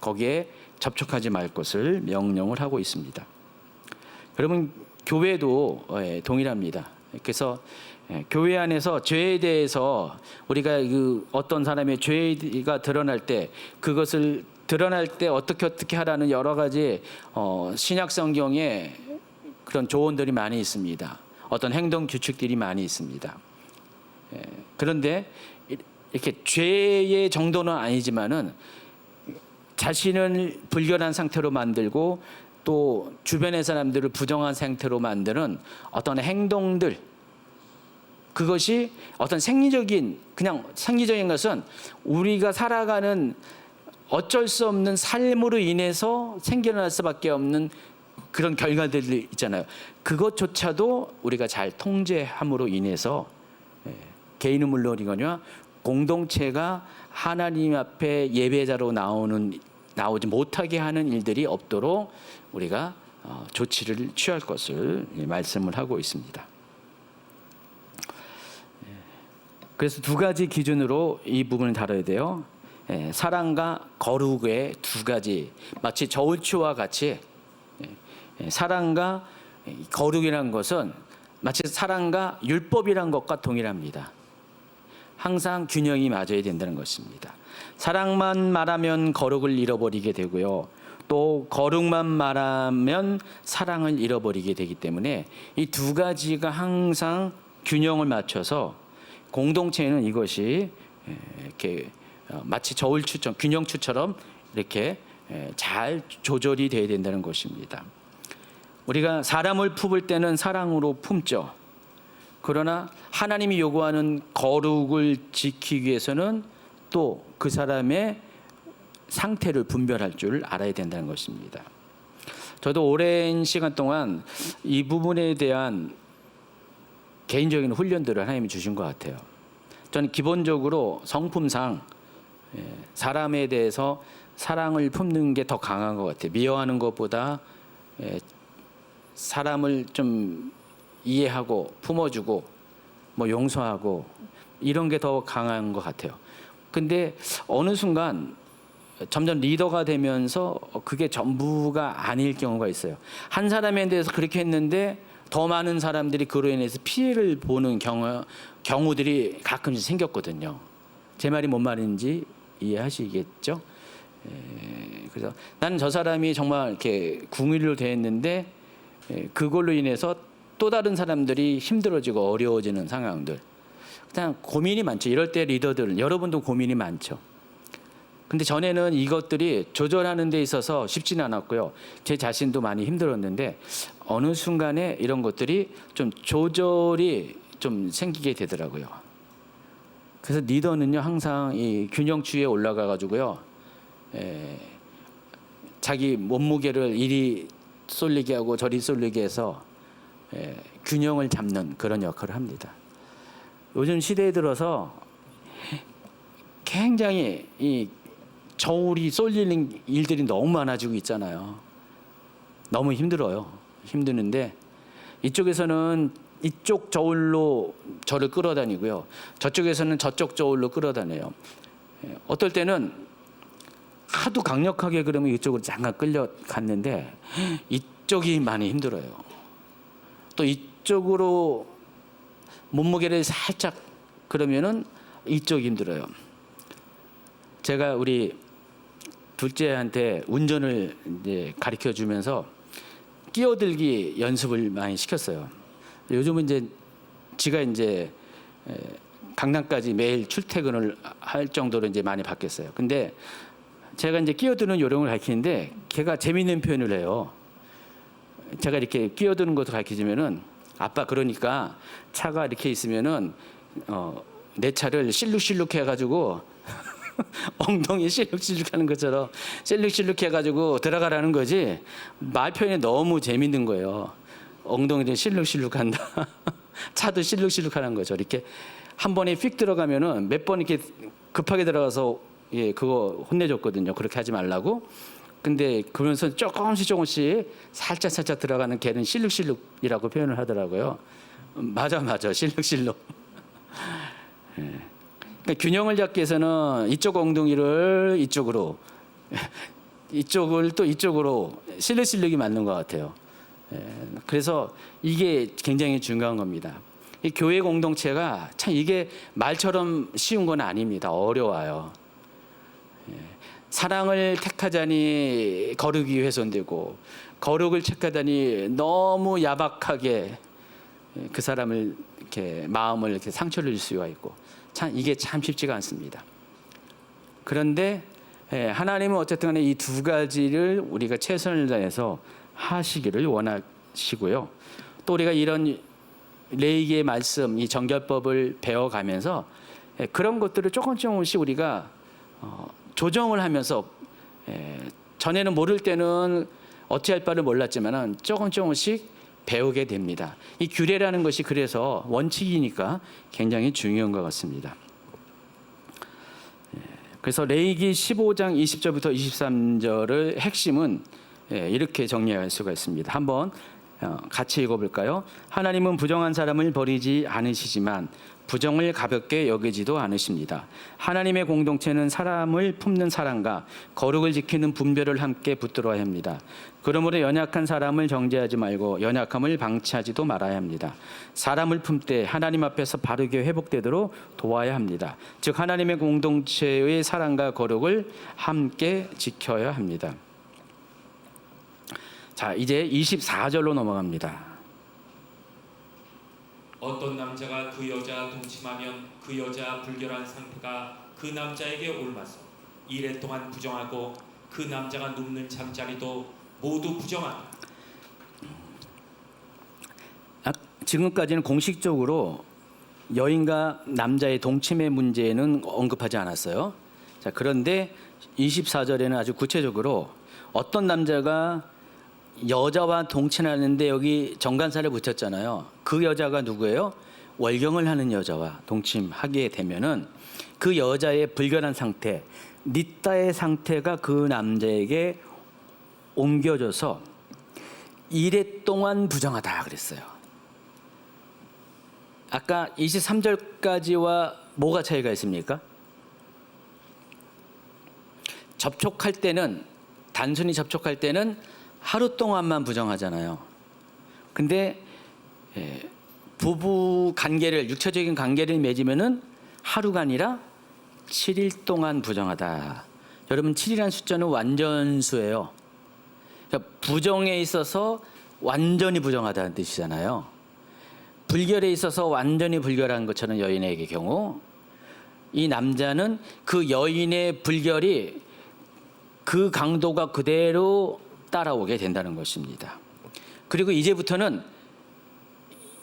거기에 접촉하지 말 것을 명령을 하고 있습니다. 여러분, 교회도 동일합니다. 그래서 교회 안에서 죄에 대해서 우리가 그 어떤 사람의 죄가 드러날 때, 그것을 드러날 때 어떻게 하라는 여러 가지 신약 성경에 그런 조언들이 많이 있습니다. 어떤 행동 규칙들이 많이 있습니다. 그런데 이렇게 죄의 정도는 아니지만은 자신을 불결한 상태로 만들고 또 주변의 사람들을 부정한 상태로 만드는 어떤 행동들, 그것이 어떤 그냥 생리적인 것은 우리가 살아가는 어쩔 수 없는 삶으로 인해서 생겨날 수밖에 없는 그런 결과들이 있잖아요. 그것조차도 우리가 잘 통제함으로 인해서 개인은 물론이거니와 공동체가 하나님 앞에 예배자로 나오지 못하게 하는 일들이 없도록 우리가 조치를 취할 것을 말씀을 하고 있습니다. 그래서 두 가지 기준으로 이 부분을 다뤄야 돼요. 사랑과 거룩의 두 가지, 마치 저울추와 같이 사랑과 거룩이라는 것은 마치 사랑과 율법이라는 것과 동일합니다. 항상 균형이 맞아야 된다는 것입니다. 사랑만 말하면 거룩을 잃어버리게 되고요, 또 거룩만 말하면 사랑을 잃어버리게 되기 때문에 이 두 가지가 항상 균형을 맞춰서 공동체에는 이것이 이렇게 마치 저울추처럼, 균형추처럼 이렇게 잘 조절이 돼야 된다는 것입니다. 우리가 사람을 품을 때는 사랑으로 품죠. 그러나 하나님이 요구하는 거룩을 지키기 위해서는 또 그 사람의 상태를 분별할 줄 알아야 된다는 것입니다. 저도 오랜 시간 동안 이 부분에 대한 개인적인 훈련들을 하나님이 주신 것 같아요. 저는 기본적으로 성품상 사람에 대해서 사랑을 품는 게 더 강한 것 같아요. 미워하는 것보다 사람을 좀 이해하고 품어주고 뭐 용서하고 이런 게 더 강한 것 같아요. 근데 어느 순간 점점 리더가 되면서 그게 전부가 아닐 경우가 있어요. 한 사람에 대해서 그렇게 했는데 더 많은 사람들이 그로 인해서 피해를 보는 경우들이 가끔씩 생겼거든요. 제 말이 뭔 말인지 이해하시겠죠? 그래서 나는 저 사람이 정말 이렇게 궁일로 대했는데 그걸로 인해서 또 다른 사람들이 힘들어지고 어려워지는 상황들. 그냥 고민이 많죠. 이럴 때 리더들, 여러분도 고민이 많죠. 근데 전에는 이것들이 조절하는 데 있어서 쉽지는 않았고요. 제 자신도 많이 힘들었는데 어느 순간에 이런 것들이 좀 조절이 좀 생기게 되더라고요. 그래서 리더는요 항상 이 균형추에 올라가 가지고요 자기 몸무게를 이리 쏠리게 하고 저리 쏠리게 해서 균형을 잡는 그런 역할을 합니다. 요즘 시대에 들어서 굉장히 이 저울이 쏠리는 일들이 너무 많아지고 있잖아요. 너무 힘들어요. 힘드는데 이쪽에서는 이쪽 저울로 저를 끌어다니고요. 저쪽에서는 저쪽 저울로 끌어다녀요. 어떨 때는 하도 강력하게 그러면 이쪽으로 잠깐 끌려갔는데 이쪽이 많이 힘들어요. 또 이쪽으로 몸무게를 살짝 그러면은 이쪽이 힘들어요. 제가 우리 둘째한테 운전을 이제 가르쳐 주면서 끼어들기 연습을 많이 시켰어요. 요즘은 이제 지가 이제 강남까지 매일 출퇴근을 할 정도로 이제 많이 바뀌었어요. 근데 제가 이제 끼어드는 요령을 가르치는데 걔가 재미있는 표현을 해요. 제가 이렇게 끼어드는 것을 가르쳐 주면은 아빠 그러니까 차가 이렇게 있으면은 내 차를 실룩실룩 해가지고 엉덩이 실룩실룩 하는 것처럼 실룩실룩 해가지고 들어가라는 거지. 말 표현이 너무 재밌는 거예요. 엉덩이를 실룩실룩 한다. 차도 실룩실룩 하는 거죠. 이렇게 한 번에 휙 들어가면은 몇 번 이렇게 급하게 들어가서 그거 혼내줬거든요. 그렇게 하지 말라고. 근데 그러면서 조금씩 살짝 들어가는 걔는 실룩실룩이라고 표현을 하더라고요. 맞아 실룩실룩. 그러니까 균형을 잡기 위해서는 이쪽 엉덩이를 이쪽으로 이쪽을 또 이쪽으로 실룩실룩이 맞는 것 같아요. 그래서 이게 굉장히 중요한 겁니다. 이 교회 공동체가 참 이게 말처럼 쉬운 건 아닙니다. 어려워요. 사랑을 택하자니 거룩이 훼손되고 거룩을 택하다니 너무 야박하게 그 사람을 이렇게 마음을 이렇게 상처를 줄 수가 있고 참 이게 참 쉽지가 않습니다. 그런데 하나님은 어쨌든 간에 이 두 가지를 우리가 최선을 다해서 하시기를 원하시고요. 또 우리가 이런 레위기의 말씀, 이 정결법을 배워가면서 그런 것들을 조금씩 우리가 조정을 하면서 전에는 모를 때는 어찌할 바를 몰랐지만은 조금씩 배우게 됩니다. 이 규례라는 것이 그래서 원칙이니까 굉장히 중요한 것 같습니다. 그래서 레위기 15장 20절부터 23절의 핵심은 이렇게 정리할 수가 있습니다. 한번 같이 읽어볼까요? 하나님은 부정한 사람을 버리지 않으시지만 부정을 가볍게 여기지도 않으십니다. 하나님의 공동체는 사람을 품는 사랑과 거룩을 지키는 분별을 함께 붙들어야 합니다. 그러므로 연약한 사람을 정죄하지 말고 연약함을 방치하지도 말아야 합니다. 사람을 품되 하나님 앞에서 바르게 회복되도록 도와야 합니다. 즉 하나님의 공동체의 사랑과 거룩을 함께 지켜야 합니다. 자, 이제 24절로 넘어갑니다. 어떤 남자가 그 여자와 동침하면 그 여자와 불결한 상태가 그 남자에게 옮아서 이래 동안 부정하고 그 남자가 눕는 잠자리도 모두 부정하다. 지금까지는 공식적으로 여인과 남자의 동침의 문제는 언급하지 않았어요. 자, 그런데 24절에는 아주 구체적으로 어떤 남자가 여자와 동침하는데 여기 정관사를 붙였잖아요. 그 여자가 누구예요? 월경을 하는 여자와 동침하게 되면은 그 여자의 불결한 상태, 닛다의 상태가 그 남자에게 옮겨져서 이래 동안 부정하다 그랬어요. 아까 23절까지와 뭐가 차이가 있습니까? 접촉할 때는 단순히 접촉할 때는 하루 동안만 부정하잖아요. 근데 부부 관계를 육체적인 관계를 맺으면은 하루가 아니라 7일 동안 부정하다. 여러분 7이라는 숫자는 완전수예요. 그러니까 부정에 있어서 완전히 부정하다는 뜻이잖아요. 불결에 있어서 완전히 불결한 것처럼 여인에게 경우 이 남자는 그 여인의 불결이 그 강도가 그대로 따라오게 된다는 것입니다. 그리고 이제부터는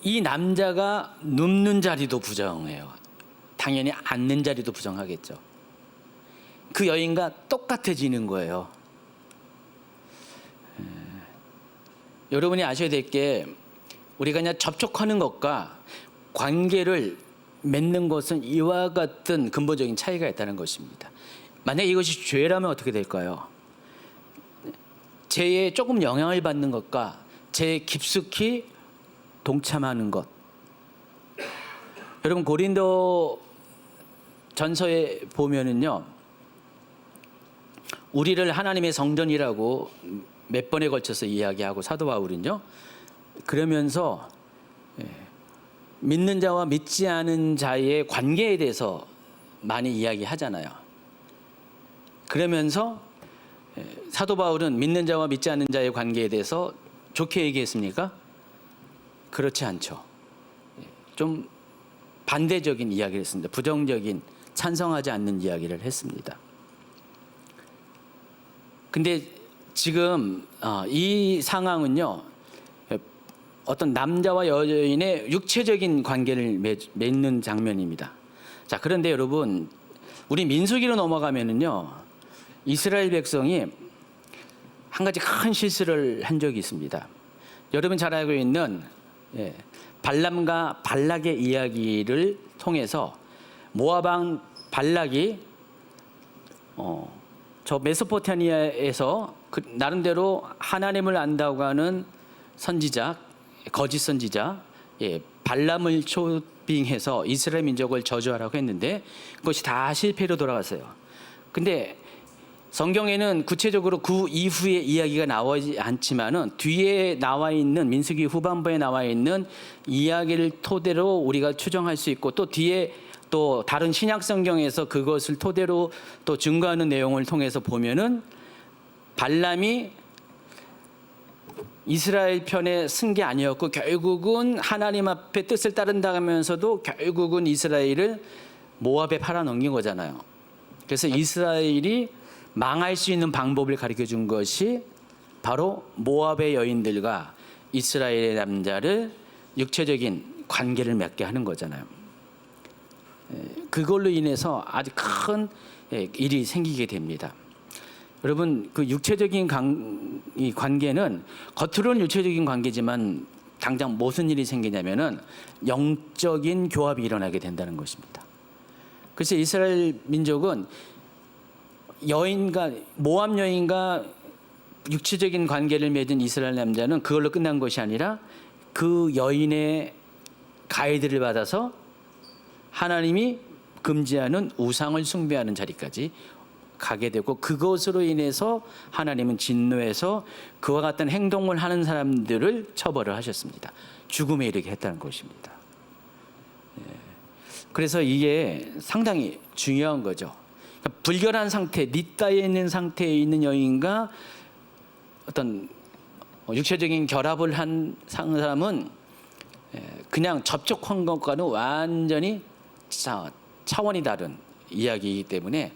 이 남자가 눕는 자리도 부정해요. 당연히 앉는 자리도 부정하겠죠. 그 여인과 똑같아지는 거예요. 여러분이 아셔야 될 게 우리가 그냥 접촉하는 것과 관계를 맺는 것은 이와 같은 근본적인 차이가 있다는 것입니다. 만약 이것이 죄라면 어떻게 될까요? 죄에 조금 영향을 받는 것과 죄에 깊숙이 동참하는 것. 여러분 고린도 전서에 보면은요, 우리를 하나님의 성전이라고 몇 번에 걸쳐서 이야기하고 사도 바울은요, 그러면서 믿는 자와 믿지 않은 자의 관계에 대해서 많이 이야기하잖아요. 그러면서 사도 바울은 믿는 자와 믿지 않는 자의 관계에 대해서 좋게 얘기했습니까? 그렇지 않죠. 좀 반대적인 이야기를 했습니다. 부정적인, 찬성하지 않는 이야기를 했습니다. 근데 지금 이 상황은요, 어떤 남자와 여인의 육체적인 관계를 맺는 장면입니다. 자, 그런데 여러분, 우리 민수기로 넘어가면은요, 이스라엘 백성이 한 가지 큰 실수를 한 적이 있습니다. 여러분 잘 알고 있는 발람과 발락의 이야기를 통해서 모압 왕 발락이 저 메소포타미아에서 나름대로 하나님을 안다고 하는 선지자, 거짓 선지자 발람을 초빙해서 이스라엘 민족을 저주하라고 했는데 그것이 다 실패로 돌아갔어요. 근데 성경에는 구체적으로 그 이후의 이야기가 나오지 않지만은 뒤에 나와 있는 민수기 후반부에 나와 있는 이야기를 토대로 우리가 추정할 수 있고, 또 뒤에 또 다른 신약 성경에서 그것을 토대로 또 증거하는 내용을 통해서 보면은 발람이 이스라엘 편에 쓴 게 아니었고 결국은 하나님 앞에 뜻을 따른다 하면서도 결국은 이스라엘을 모압에 팔아넘긴 거잖아요. 그래서 이스라엘이 망할 수 있는 방법을 가르쳐 준 것이 바로 모압의 여인들과 이스라엘의 남자를 육체적인 관계를 맺게 하는 거잖아요. 그걸로 인해서 아주 큰 일이 생기게 됩니다. 여러분, 그 육체적인 이 관계는 겉으로는 육체적인 관계지만 당장 무슨 일이 생기냐면은 영적인 교합이 일어나게 된다는 것입니다. 그래서 이스라엘 민족은 모압 여인과 육체적인 관계를 맺은 이스라엘 남자는 그걸로 끝난 것이 아니라 그 여인의 가이드를 받아서 하나님이 금지하는 우상을 숭배하는 자리까지 가게 되고, 그것으로 인해서 하나님은 진노해서 그와 같은 행동을 하는 사람들을 처벌을 하셨습니다. 죽음에 이르게 했다는 것입니다. 그래서 이게 상당히 중요한 거죠. 불결한 상태, 닛다에 있는 상태에 있는 여인과 어떤 육체적인 결합을 한 사람은 그냥 접촉한 것과는 완전히 차원이 다른 이야기이기 때문에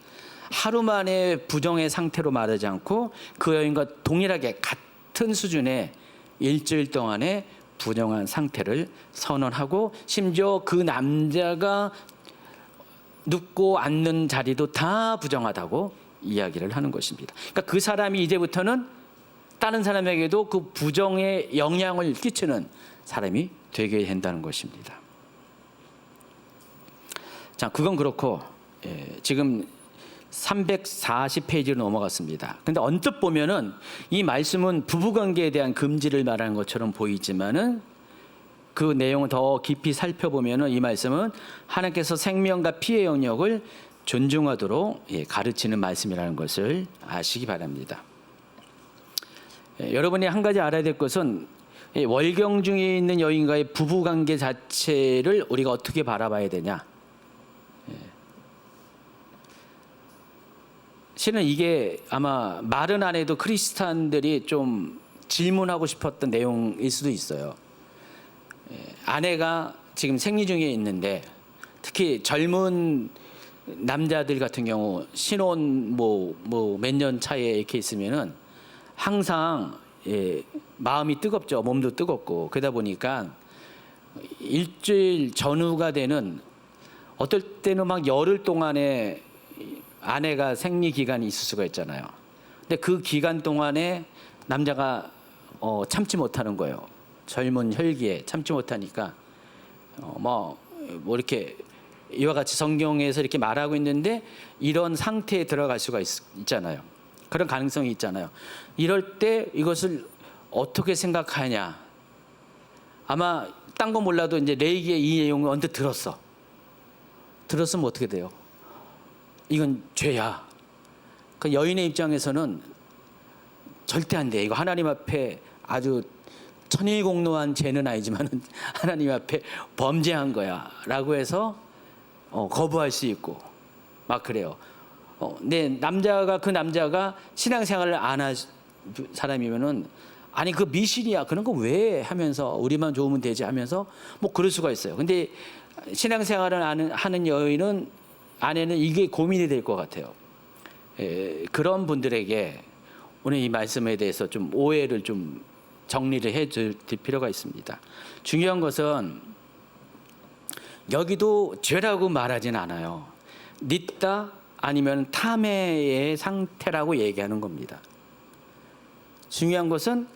하루 만에 부정의 상태로 말하지 않고 그 여인과 동일하게 같은 수준의 일주일 동안의 부정한 상태를 선언하고, 심지어 그 남자가 눕고 앉는 자리도 다 부정하다고 이야기를 하는 것입니다. 그러니까 그 사람이 이제부터는 다른 사람에게도 그 부정의 영향을 끼치는 사람이 되게 된다는 것입니다. 자, 그건 그렇고 지금 340페이지로 넘어갔습니다. 근데 언뜻 보면은 이 말씀은 부부관계에 대한 금지를 말하는 것처럼 보이지만은 그 내용을 더 깊이 살펴보면은 이 말씀은 하나님께서 생명과 피의 영역을 존중하도록 가르치는 말씀이라는 것을 아시기 바랍니다. 여러분이 한 가지 알아야 될 것은 월경 중에 있는 여인과의 부부 관계 자체를 우리가 어떻게 바라봐야 되냐. 실은 이게 아마 말은 안 해도 크리스찬들이 좀 질문하고 싶었던 내용일 수도 있어요. 아내가 지금 생리 중에 있는데 특히 젊은 남자들 같은 경우 신혼 몇 년 차에 이렇게 있으면은 항상 마음이 뜨겁죠. 몸도 뜨겁고 그러다 보니까 일주일 전후가 되는 어떨 때는 막 열흘 동안에 아내가 생리 기간이 있을 수가 있잖아요. 근데 그 기간 동안에 남자가 참지 못하는 거예요. 젊은 혈기에 참지 못하니까 뭐 이렇게 이와 같이 성경에서 이렇게 말하고 있는데 이런 상태에 들어갈 수가 있잖아요. 그런 가능성이 있잖아요. 이럴 때 이것을 어떻게 생각하냐. 아마 딴 거 몰라도 이제 레이기의 이 내용을 언뜻 들었으면 어떻게 돼요? 이건 죄야. 그 여인의 입장에서는 절대 안 돼. 이거 하나님 앞에 아주 천일공노한 죄는 아니지만 하나님 앞에 범죄한 거야 라고 해서 거부할 수 있고 막 그래요. 근데 그 남자가 신앙생활을 안 할 사람이면은 아니 그 미신이야 그런 거 왜 하면서 우리만 좋으면 되지 하면서 뭐 그럴 수가 있어요. 근데 신앙생활을 하는 여인은 아내는 이게 고민이 될 것 같아요. 그런 분들에게 오늘 이 말씀에 대해서 좀 오해를 좀 정리를 해줄 필요가 있습니다. 중요한 것은 여기도 죄라고 말하진 않아요. 닛다 아니면 탐해의 상태라고 얘기하는 겁니다. 중요한 것은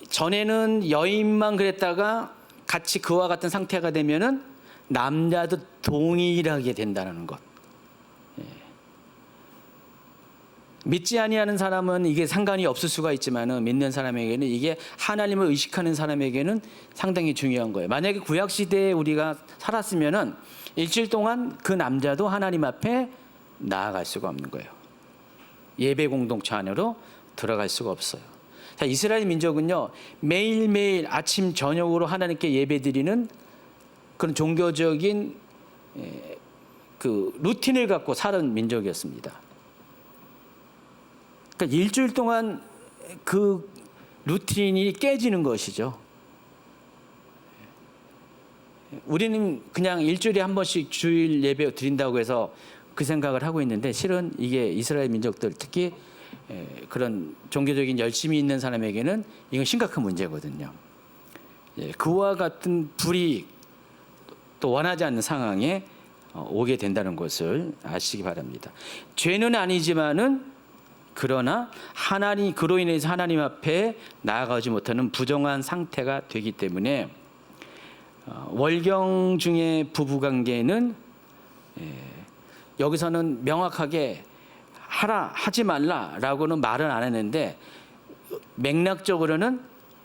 전에는 여인만 그랬다가 같이 그와 같은 상태가 되면은 남자도 동일하게 된다는 것. 믿지 아니하는 사람은 이게 상관이 없을 수가 있지만은 믿는 사람에게는 이게 하나님을 의식하는 사람에게는 상당히 중요한 거예요. 만약에 구약 시대에 우리가 살았으면은 일주일 동안 그 남자도 하나님 앞에 나아갈 수가 없는 거예요. 예배 공동체 안으로 들어갈 수가 없어요. 자, 이스라엘 민족은요 매일매일 아침 저녁으로 하나님께 예배드리는 그런 종교적인 그 루틴을 갖고 사는 민족이었습니다. 그러니까 일주일 동안 그 루틴이 깨지는 것이죠. 우리는 그냥 일주일에 한 번씩 주일 예배 드린다고 해서 그 생각을 하고 있는데 실은 이게 이스라엘 민족들 특히 그런 종교적인 열심이 있는 사람에게는 이건 심각한 문제거든요. 그와 같은 불이 또 원하지 않는 상황에 오게 된다는 것을 아시기 바랍니다. 죄는 아니지만은 그러나 그로 인해서 하나님 앞에 나아가지 못하는 부정한 상태가 되기 때문에 월경 중의 부부관계는 여기서는 명확하게 하지 말라라고는 말은 안 했는데 맥락적으로는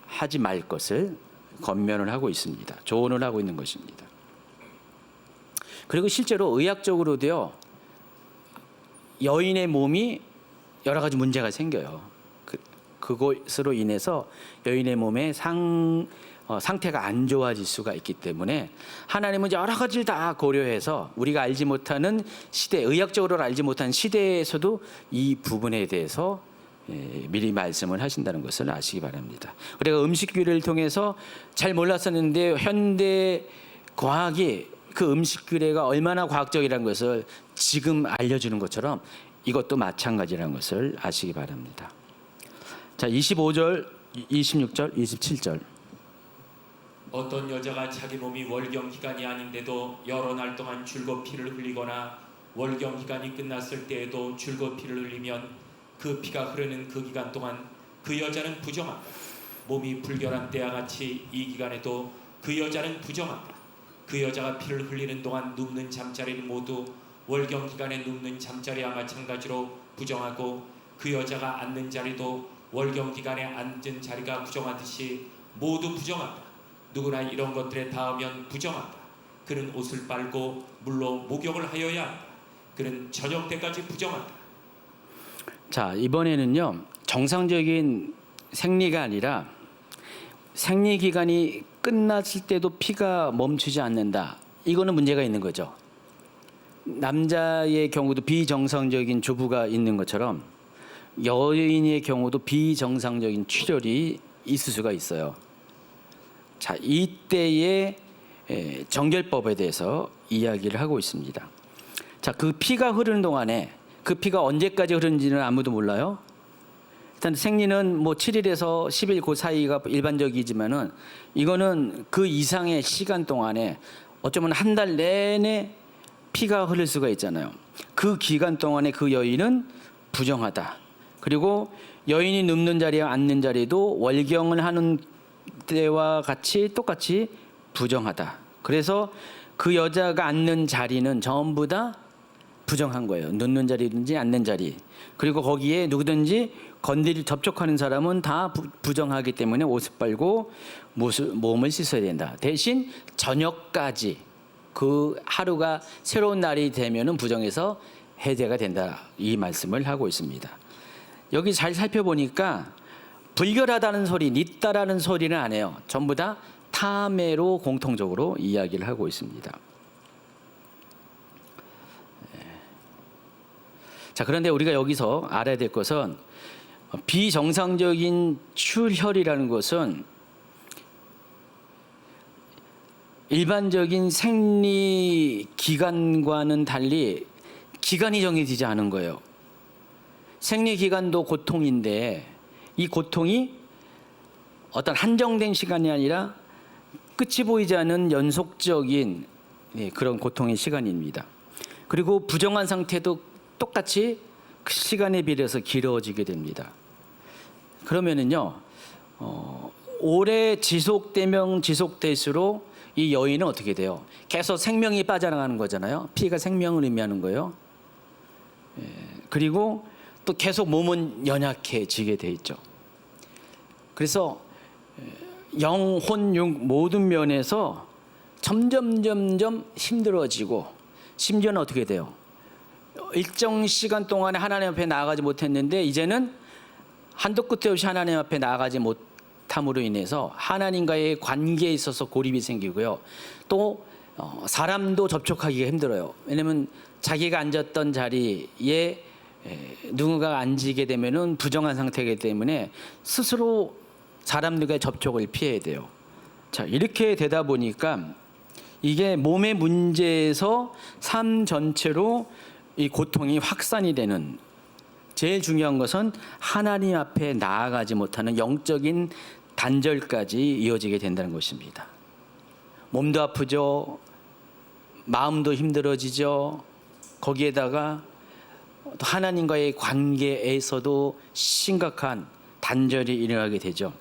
하지 말 것을 권면을 하고 있습니다. 조언을 하고 있는 것입니다. 그리고 실제로 의학적으로도요 여인의 몸이 여러 가지 문제가 생겨요. 그것으로 인해서 여인의 몸의 상태가 안 좋아질 수가 있기 때문에 하나님은 여러 가지를 다 고려해서 우리가 알지 못하는 시대, 의학적으로 알지 못한 시대에서도 이 부분에 대해서 미리 말씀을 하신다는 것을 아시기 바랍니다. 우리가 음식규례를 통해서 잘 몰랐었는데 현대 과학이 그 음식규례가 얼마나 과학적이라는 것을 지금 알려주는 것처럼 이것도 마찬가지라는 것을 아시기 바랍니다. 자, 25절, 26절, 27절. 어떤 여자가 자기 몸이 월경 기간이 아닌데도 여러 날 동안 줄곧 피를 흘리거나 월경 기간이 끝났을 때에도 줄곧 피를 흘리면 그 피가 흐르는 그 기간 동안 그 여자는 부정한다. 몸이 불결한 때와 같이 이 기간에도 그 여자는 부정한다. 그 여자가 피를 흘리는 동안 눕는 잠자리는 모두 월경 기간에 눕는 잠자리와 마찬가지로 부정하고 그 여자가 앉는 자리도 월경 기간에 앉은 자리가 부정하듯이 모두 부정한다. 누구나 이런 것들에 닿으면 부정한다. 그는 옷을 빨고 물로 목욕을 하여야 한다. 그는 저녁 때까지 부정한다. 자, 이번에는요, 정상적인 생리가 아니라 생리 기간이 끝났을 때도 피가 멈추지 않는다. 이거는 문제가 있는 거죠. 남자의 경우도 비정상적인 주부가 있는 것처럼 여인의 경우도 비정상적인 출혈이 있을 수가 있어요. 자, 이때의 정결법에 대해서 이야기를 하고 있습니다. 자, 그 피가 흐르는 동안에 그 피가 언제까지 흐르는지는 아무도 몰라요. 일단 생리는 뭐 7일에서 10일 그 사이가 일반적이지만은 이거는 그 이상의 시간 동안에 어쩌면 한 달 내내 피가 흐를 수가 있잖아요. 그 기간 동안에 그 여인은 부정하다. 그리고 여인이 눕는 자리와 앉는 자리도 월경을 하는 때와 같이 똑같이 부정하다. 그래서 그 여자가 앉는 자리는 전부 다 부정한 거예요. 눕는 자리든지 앉는 자리. 그리고 거기에 누구든지 접촉하는 사람은 다 부정하기 때문에 옷을 빨고 몸을 씻어야 된다. 대신 저녁까지 그 하루가 새로운 날이 되면은 부정해서 해제가 된다. 이 말씀을 하고 있습니다. 여기 잘 살펴보니까 불결하다는 소리, 닛다라는 소리는 안 해요. 전부 다 탐해로 공통적으로 이야기를 하고 있습니다. 자, 그런데 우리가 여기서 알아야 될 것은 비정상적인 출혈이라는 것은 일반적인 생리 기간과는 달리 기간이 정해지지 않은 거예요. 생리 기간도 고통인데 이 고통이 어떤 한정된 시간이 아니라 끝이 보이지 않는 연속적인 그런 고통의 시간입니다. 그리고 부정한 상태도 똑같이 그 시간에 비례해서 길어지게 됩니다. 그러면은요, 오래 지속되면 지속될수록 이 여인은 어떻게 돼요? 계속 생명이 빠져나가는 거잖아요. 피가 생명을 의미하는 거예요. 그리고 또 계속 몸은 연약해지게 돼 있죠. 그래서 영, 혼, 육 모든 면에서 점점 힘들어지고 심지어는 어떻게 돼요? 일정 시간 동안에 하나님 앞에 나아가지 못했는데 이제는 한도 끝도 없이 하나님 앞에 나아가지 못함으로 인해서 하나님과의 관계에 있어서 고립이 생기고요. 또 사람도 접촉하기가 힘들어요. 왜냐하면 자기가 앉았던 자리에 누군가가 앉게 되면은 부정한 상태이기 때문에 스스로 사람들과의 접촉을 피해야 돼요. 자, 이렇게 되다 보니까 이게 몸의 문제에서 삶 전체로 이 고통이 확산이 되는, 제일 중요한 것은 하나님 앞에 나아가지 못하는 영적인 단절까지 이어지게 된다는 것입니다. 몸도 아프죠. 마음도 힘들어지죠. 거기에다가 또 하나님과의 관계에서도 심각한 단절이 일어나게 되죠.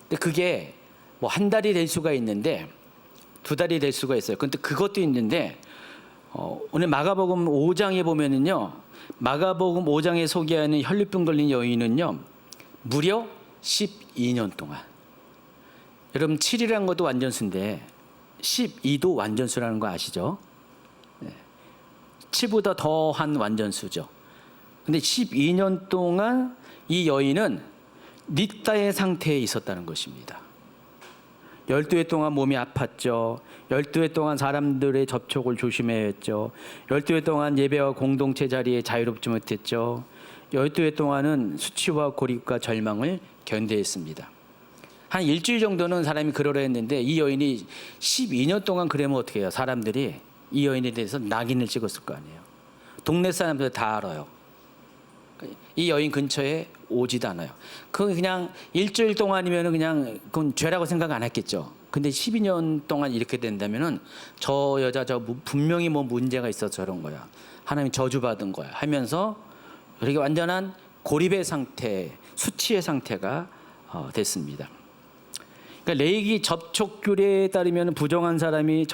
근데 그게 뭐 한 달이 될 수가 있는데 두 달이 될 수가 있어요. 근데 그것도 있는데 오늘 마가복음 5장에 보면은요, 마가복음 5장에 소개하는 혈류병 걸린 여인은요, 무려 12년 동안, 여러분 7이라는 것도 완전수인데 12도 완전수라는 거 아시죠? 7보다 더한 완전수죠. 근데 12년 동안 이 여인은 닛다의 상태에 있었다는 것입니다. 12해 동안 몸이 아팠죠. 12해 동안 사람들의 접촉을 조심해야 했죠. 12해 동안 예배와 공동체 자리에 자유롭지 못했죠. 12해 동안은 수치와 고립과 절망을 견뎌했습니다. 한 일주일 정도는 사람이 그러려 했는데 이 여인이 12년 동안 그러면 어떻게 해요? 사람들이 이 여인에 대해서 낙인을 찍었을 거 아니에요. 동네 사람들 다 알아요. 이 여인 근처에 오지도 않아요. 그냥 일주일 동안이면 그냥 그건 죄라고 생각 안 했겠죠. 근데 12년 동안 이렇게 된다면은 저 여자 분명히 뭐 문제가 있어서 저런 거야. 하나님 저주받은 거야 하면서 이렇게 완전한 고립의 상태, 수치의 상태가 됐습니다. 그러니까 레이기 접촉 규례에 따르면 부정한 사람이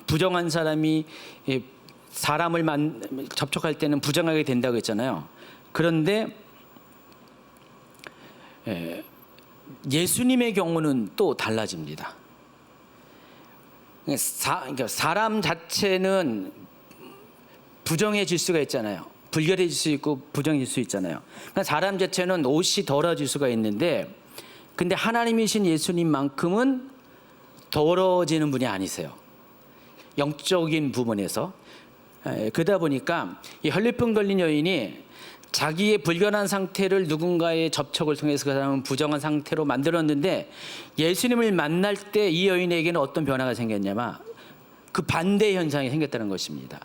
부정한 사람이 사람을 접촉할 때는 부정하게 된다고 했잖아요. 그런데 예수님의 경우는 또 달라집니다. 그러니까 사람 자체는 부정해질 수가 있잖아요. 불결해질 수 있고 부정해질 수 있잖아요. 그러니까 사람 자체는 옷이 더러워질 수가 있는데, 근데 하나님이신 예수님만큼은 더러워지는 분이 아니세요. 영적인 부분에서. 그러다 보니까 이 혈류병 걸린 여인이 자기의 불결한 상태를 누군가의 접촉을 통해서 그 사람은 부정한 상태로 만들었는데, 예수님을 만날 때 이 여인에게는 어떤 변화가 생겼냐면 그 반대 현상이 생겼다는 것입니다.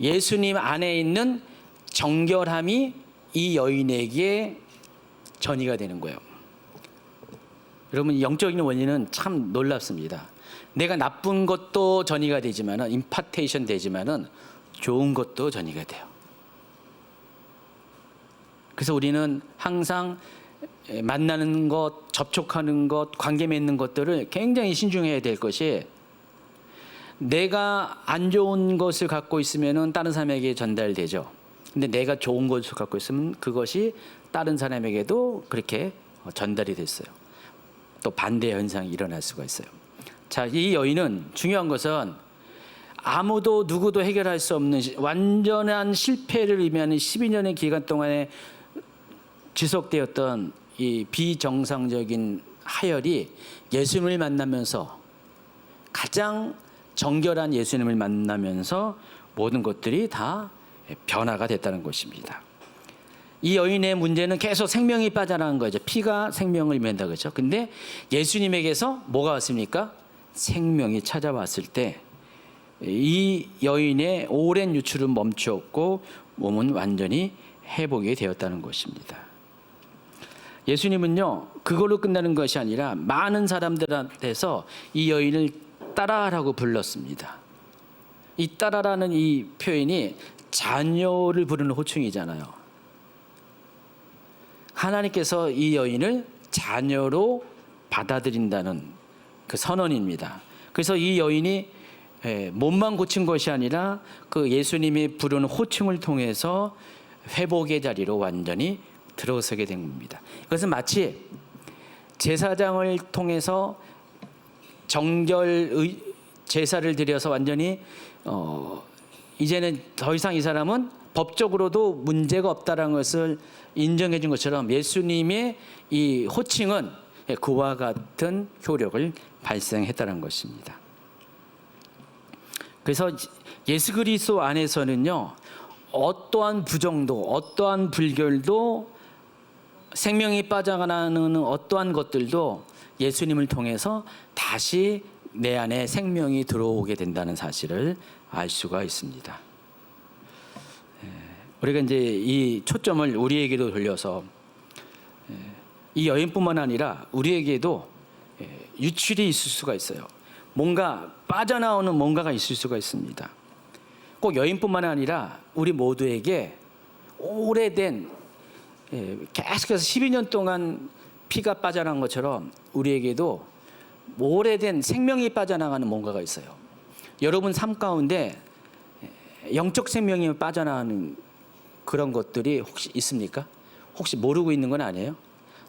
예수님 안에 있는 정결함이 이 여인에게 전이가 되는 거예요. 여러분, 영적인 원리는 참 놀랍습니다. 내가 나쁜 것도 전이가 되지만은, 임파테이션 되지만은 좋은 것도 전이가 돼요. 그래서 우리는 항상 만나는 것, 접촉하는 것, 관계 맺는 것들을 굉장히 신중해야 될 것이, 내가 안 좋은 것을 갖고 있으면 다른 사람에게 전달되죠. 근데 내가 좋은 것을 갖고 있으면 그것이 다른 사람에게도 그렇게 전달이 됐어요. 또 반대 현상이 일어날 수가 있어요. 자, 이 여인은 중요한 것은 아무도 누구도 해결할 수 없는 완전한 실패를 의미하는 12년의 기간 동안에 지속되었던 이 비정상적인 하혈이 예수님을 만나면서, 가장 정결한 예수님을 만나면서 모든 것들이 다 변화가 됐다는 것입니다. 이 여인의 문제는 계속 생명이 빠져나간 거죠. 피가 생명을 맨다 그렇죠. 근데 예수님에게서 뭐가 왔습니까? 생명이 찾아왔을 때 이 여인의 오랜 유출은 멈추었고 몸은 완전히 회복이 되었다는 것입니다. 예수님은요, 그걸로 끝나는 것이 아니라 많은 사람들한테서 이 여인을 따라라고 불렀습니다. 이 따라라는 이 표현이 자녀를 부르는 호칭이잖아요. 하나님께서 이 여인을 자녀로 받아들인다는 그 선언입니다. 그래서 이 여인이 몸만 고친 것이 아니라 그 예수님이 부르는 호칭을 통해서 회복의 자리로 완전히 들어서게 된 겁니다. 이것은 마치 제사장을 통해서 정결 제사를 드려서 완전히 이제는 더 이상 이 사람은 법적으로도 문제가 없다는 것을 인정해 준 것처럼, 예수님의 이 호칭은 그와 같은 효력을 발생했다는 것입니다. 그래서 예수 그리스도 안에서는요, 어떠한 부정도, 어떠한 불결도, 생명이 빠져나가는 어떠한 것들도 예수님을 통해서 다시 내 안에 생명이 들어오게 된다는 사실을 알 수가 있습니다. 우리가 이제 이 초점을 우리에게도 돌려서, 이 여인뿐만 아니라 우리에게도 유출이 있을 수가 있어요. 뭔가 빠져나오는 뭔가가 있을 수가 있습니다. 꼭 여인뿐만 아니라 우리 모두에게 오래된, 계속해서 12년 동안 피가 빠져나간 것처럼 우리에게도 오래된 생명이 빠져나가는 뭔가가 있어요. 여러분 삶 가운데 영적 생명이 빠져나가는 그런 것들이 혹시 있습니까? 혹시 모르고 있는 건 아니에요?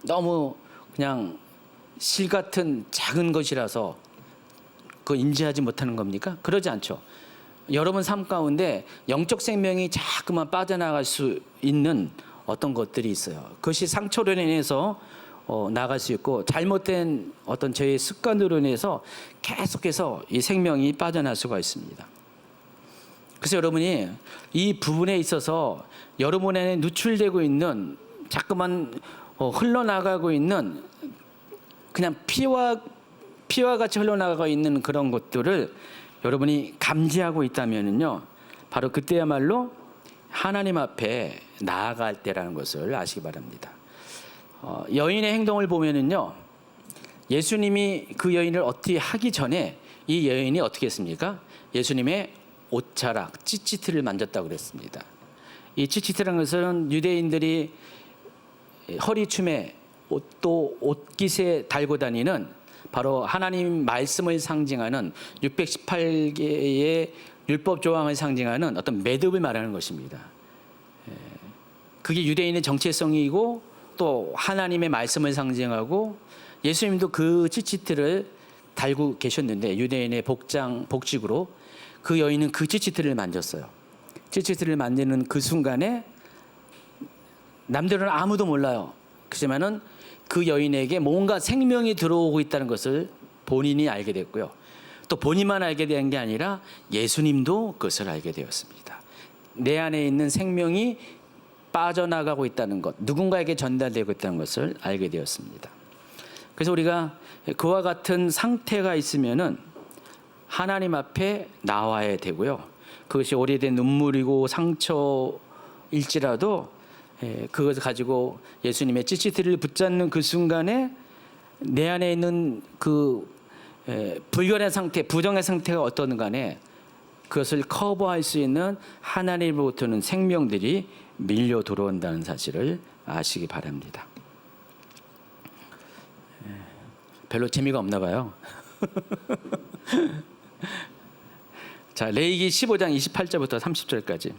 너무 그냥 실 같은 작은 것이라서 그거 인지하지 못하는 겁니까? 그러지 않죠. 여러분 삶 가운데 영적 생명이 자꾸만 빠져나갈 수 있는 어떤 것들이 있어요. 그것이 상처로 인해서 나갈 수 있고, 잘못된 어떤 저의 습관으로 인해서 계속해서 이 생명이 빠져날 수가 있습니다. 그래서 여러분이 이 부분에 있어서 여러분에 누출되고 있는, 자꾸만 흘러나가고 있는, 그냥 피와 같이 흘러나가고 있는 그런 것들을 여러분이 감지하고 있다면요, 바로 그때야말로 하나님 앞에 나아갈 때라는 것을 아시기 바랍니다. 여인의 행동을 보면은요, 예수님이 그 여인을 어떻게 하기 전에 이 여인이 어떻게 했습니까? 예수님의 옷자락, 찌찌트를 만졌다고 그랬습니다. 이 찌찌트라는 것은 유대인들이 허리춤에 또 옷깃에 달고 다니는, 바로 하나님 말씀을 상징하는 618개의 율법 조항을 상징하는 어떤 매듭을 말하는 것입니다. 그게 유대인의 정체성이고 또 하나님의 말씀을 상징하고 예수님도 그 찌찌트를 달고 계셨는데 유대인의 복직으로 그 여인은 그 찌찌트를 만졌어요. 찌찌트를 만지는 그 순간에 남들은 아무도 몰라요. 그렇지만은 그 여인에게 뭔가 생명이 들어오고 있다는 것을 본인이 알게 됐고요. 또 본인만 알게 된 게 아니라 예수님도 그것을 알게 되었습니다. 내 안에 있는 생명이 빠져나가고 있다는 것, 누군가에게 전달되고 있다는 것을 알게 되었습니다. 그래서 우리가 그와 같은 상태가 있으면은 하나님 앞에 나와야 되고요. 그것이 오래된 눈물이고 상처일지라도 그것을 가지고 예수님의 찌찌트를 붙잡는 그 순간에 내 안에 있는 그 불결한 상태, 부정의 상태가 어떤 간에 그것을 커버할 수 있는 하나님으로부터는 생명들이 밀려 들어온다는 사실을 아시기 바랍니다. 별로 재미가 없나 봐요. 자, 레위기 15장 28절부터 30절까지.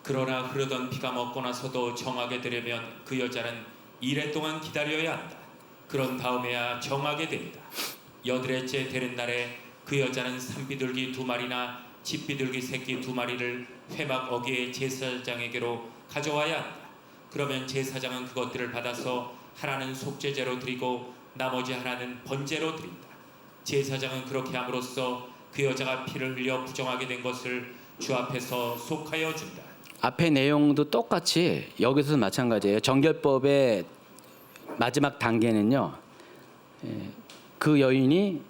그러나 흐르던 피가 먹고 나서도 정하게 되려면 그 여자는 이래 동안 기다려야 한다. 그런 다음에야 정하게 된다. 여드레째 되는 날에 그 여자는 산비둘기 2마리나 집비둘기 새끼 2마리를 회막 어귀의 제사장에게로 가져와야 한다. 그러면 제사장은 그것들을 받아서 하나는 속죄제로 드리고 나머지 하나는 번제로 드린다. 제사장은 그렇게 함으로써 그 여자가 피를 흘려 부정하게 된 것을 주 앞에서 속하여 준다. 앞의 내용도 똑같이 여기서도 마찬가지예요. 정결법의 마지막 단계는요, 그 여인이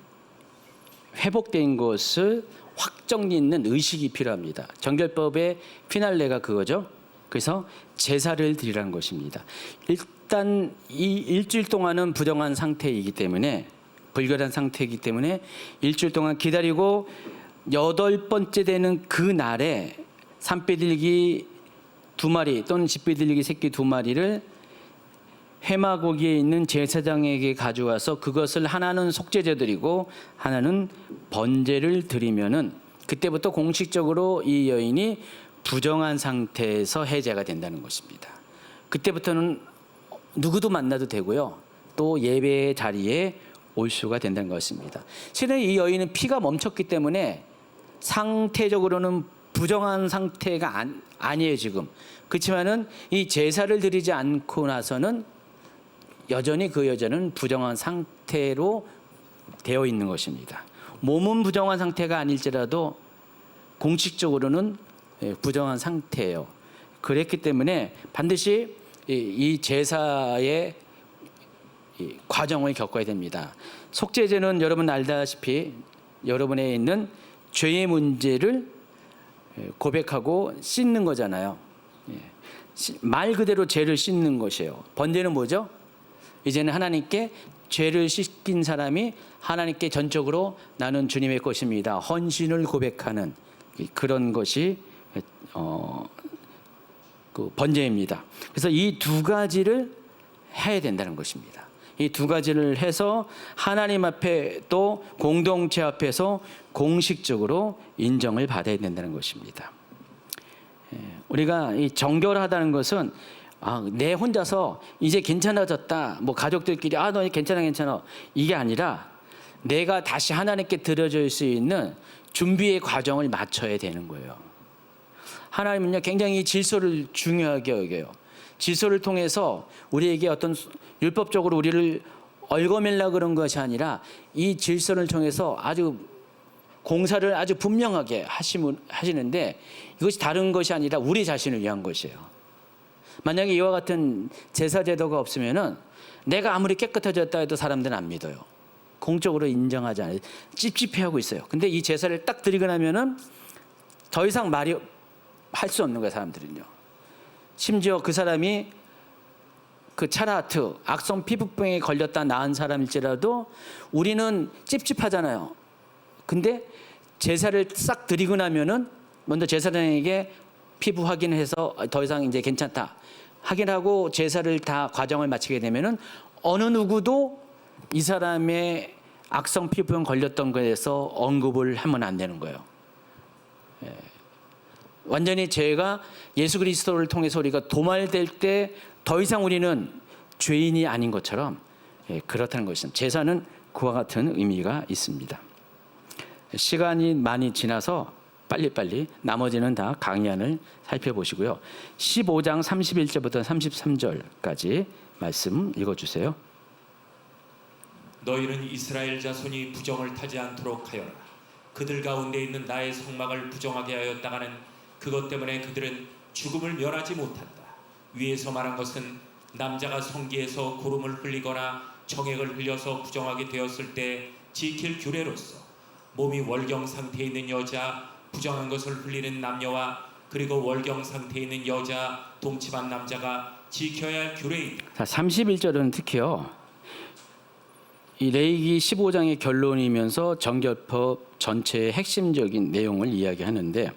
회복된 것을 확정짓는 의식이 필요합니다. 정결법의 피날레가 그거죠. 그래서 제사를 드리라는 것입니다. 일단 이 일주일 동안은 부정한 상태이기 때문에, 불결한 상태이기 때문에 일주일 동안 기다리고 8번째 되는 그 날에 산비둘기 2마리 또는 집비둘기 새끼 2마리를 회막고기에 있는 제사장에게 가져와서 그것을 하나는 속죄제 드리고 하나는 번제를 드리면은 그때부터 공식적으로 이 여인이 부정한 상태에서 해제가 된다는 것입니다. 그때부터는 누구도 만나도 되고요. 또 예배의 자리에 올 수가 된다는 것입니다. 실은 이 여인은 피가 멈췄기 때문에 상태적으로는 부정한 상태가 아니에요 지금. 그렇지만은 이 제사를 드리지 않고 나서는 여전히 그 여자는 부정한 상태로 되어 있는 것입니다. 몸은 부정한 상태가 아닐지라도 공식적으로는 부정한 상태예요. 그랬기 때문에 반드시 이 제사의 과정을 겪어야 됩니다. 속죄제는 여러분 알다시피 여러분에 있는 죄의 문제를 고백하고 씻는 거잖아요. 말 그대로 죄를 씻는 것이에요. 번제는 뭐죠? 이제는 하나님께 죄를 씻긴 사람이 하나님께 전적으로 나는 주님의 것입니다. 헌신을 고백하는 그런 것이 그 번제입니다. 그래서 이 2가지를 해야 된다는 것입니다. 이 2가지를 해서 하나님 앞에 또 공동체 앞에서 공식적으로 인정을 받아야 된다는 것입니다. 우리가 이 정결하다는 것은 내 혼자서 이제 괜찮아졌다, 뭐 가족들끼리 너 괜찮아 이게 아니라 내가 다시 하나님께 드려질 수 있는 준비의 과정을 마쳐야 되는 거예요. 하나님은요 굉장히 질서를 중요하게 여겨요. 질서를 통해서 우리에게 어떤 율법적으로 우리를 얽어매려고 그런 것이 아니라 이 질서를 통해서 아주 공사를 아주 분명하게 하시는데 이것이 다른 것이 아니라 우리 자신을 위한 것이에요. 만약에 이와 같은 제사 제도가 없으면은 내가 아무리 깨끗해졌다 해도 사람들은 안 믿어요. 공적으로 인정하지 않아요. 찝찝해하고 있어요. 근데 이 제사를 딱 드리고 나면은 더 이상 말이 할 수 없는 거예요, 사람들은요. 심지어 그 사람이 그 차라트, 악성 피부병에 걸렸다 나은 사람일지라도 우리는 찝찝하잖아요. 근데 제사를 싹 드리고 나면은 먼저 제사장에게 피부 확인해서 더 이상 이제 괜찮다 확인하고 제사를 다 과정을 마치게 되면은 어느 누구도 이 사람의 악성 피부병 걸렸던 거에서 언급을 하면 안 되는 거예요. 완전히 죄가 예수 그리스도를 통해서 우리가 도말될 때 더 이상 우리는 죄인이 아닌 것처럼 그렇다는 것입니다. 제사는 그와 같은 의미가 있습니다. 시간이 많이 지나서 빨리빨리 나머지는 다 강의안을 살펴보시고요. 15장 31절부터 33절까지 말씀 읽어주세요. 너희는 이스라엘 자손이 부정을 타지 않도록 하여라. 그들 가운데 있는 나의 성막을 부정하게 하였다가는 그것 때문에 그들은 죽음을 면하지 못한다. 위에서 말한 것은 남자가 성기에서 고름을 흘리거나 정액을 흘려서 부정하게 되었을 때 지킬 규례로서 몸이 월경 상태에 있는 여자, 부정한 것을 흘리는 남녀와 그리고 월경 상태에 있는 여자, 동침한 남자가 지켜야 할 규례이다. 자, 31절은 특히요. 이 레위기 15장의 결론이면서 정결법 전체의 핵심적인 내용을 이야기하는데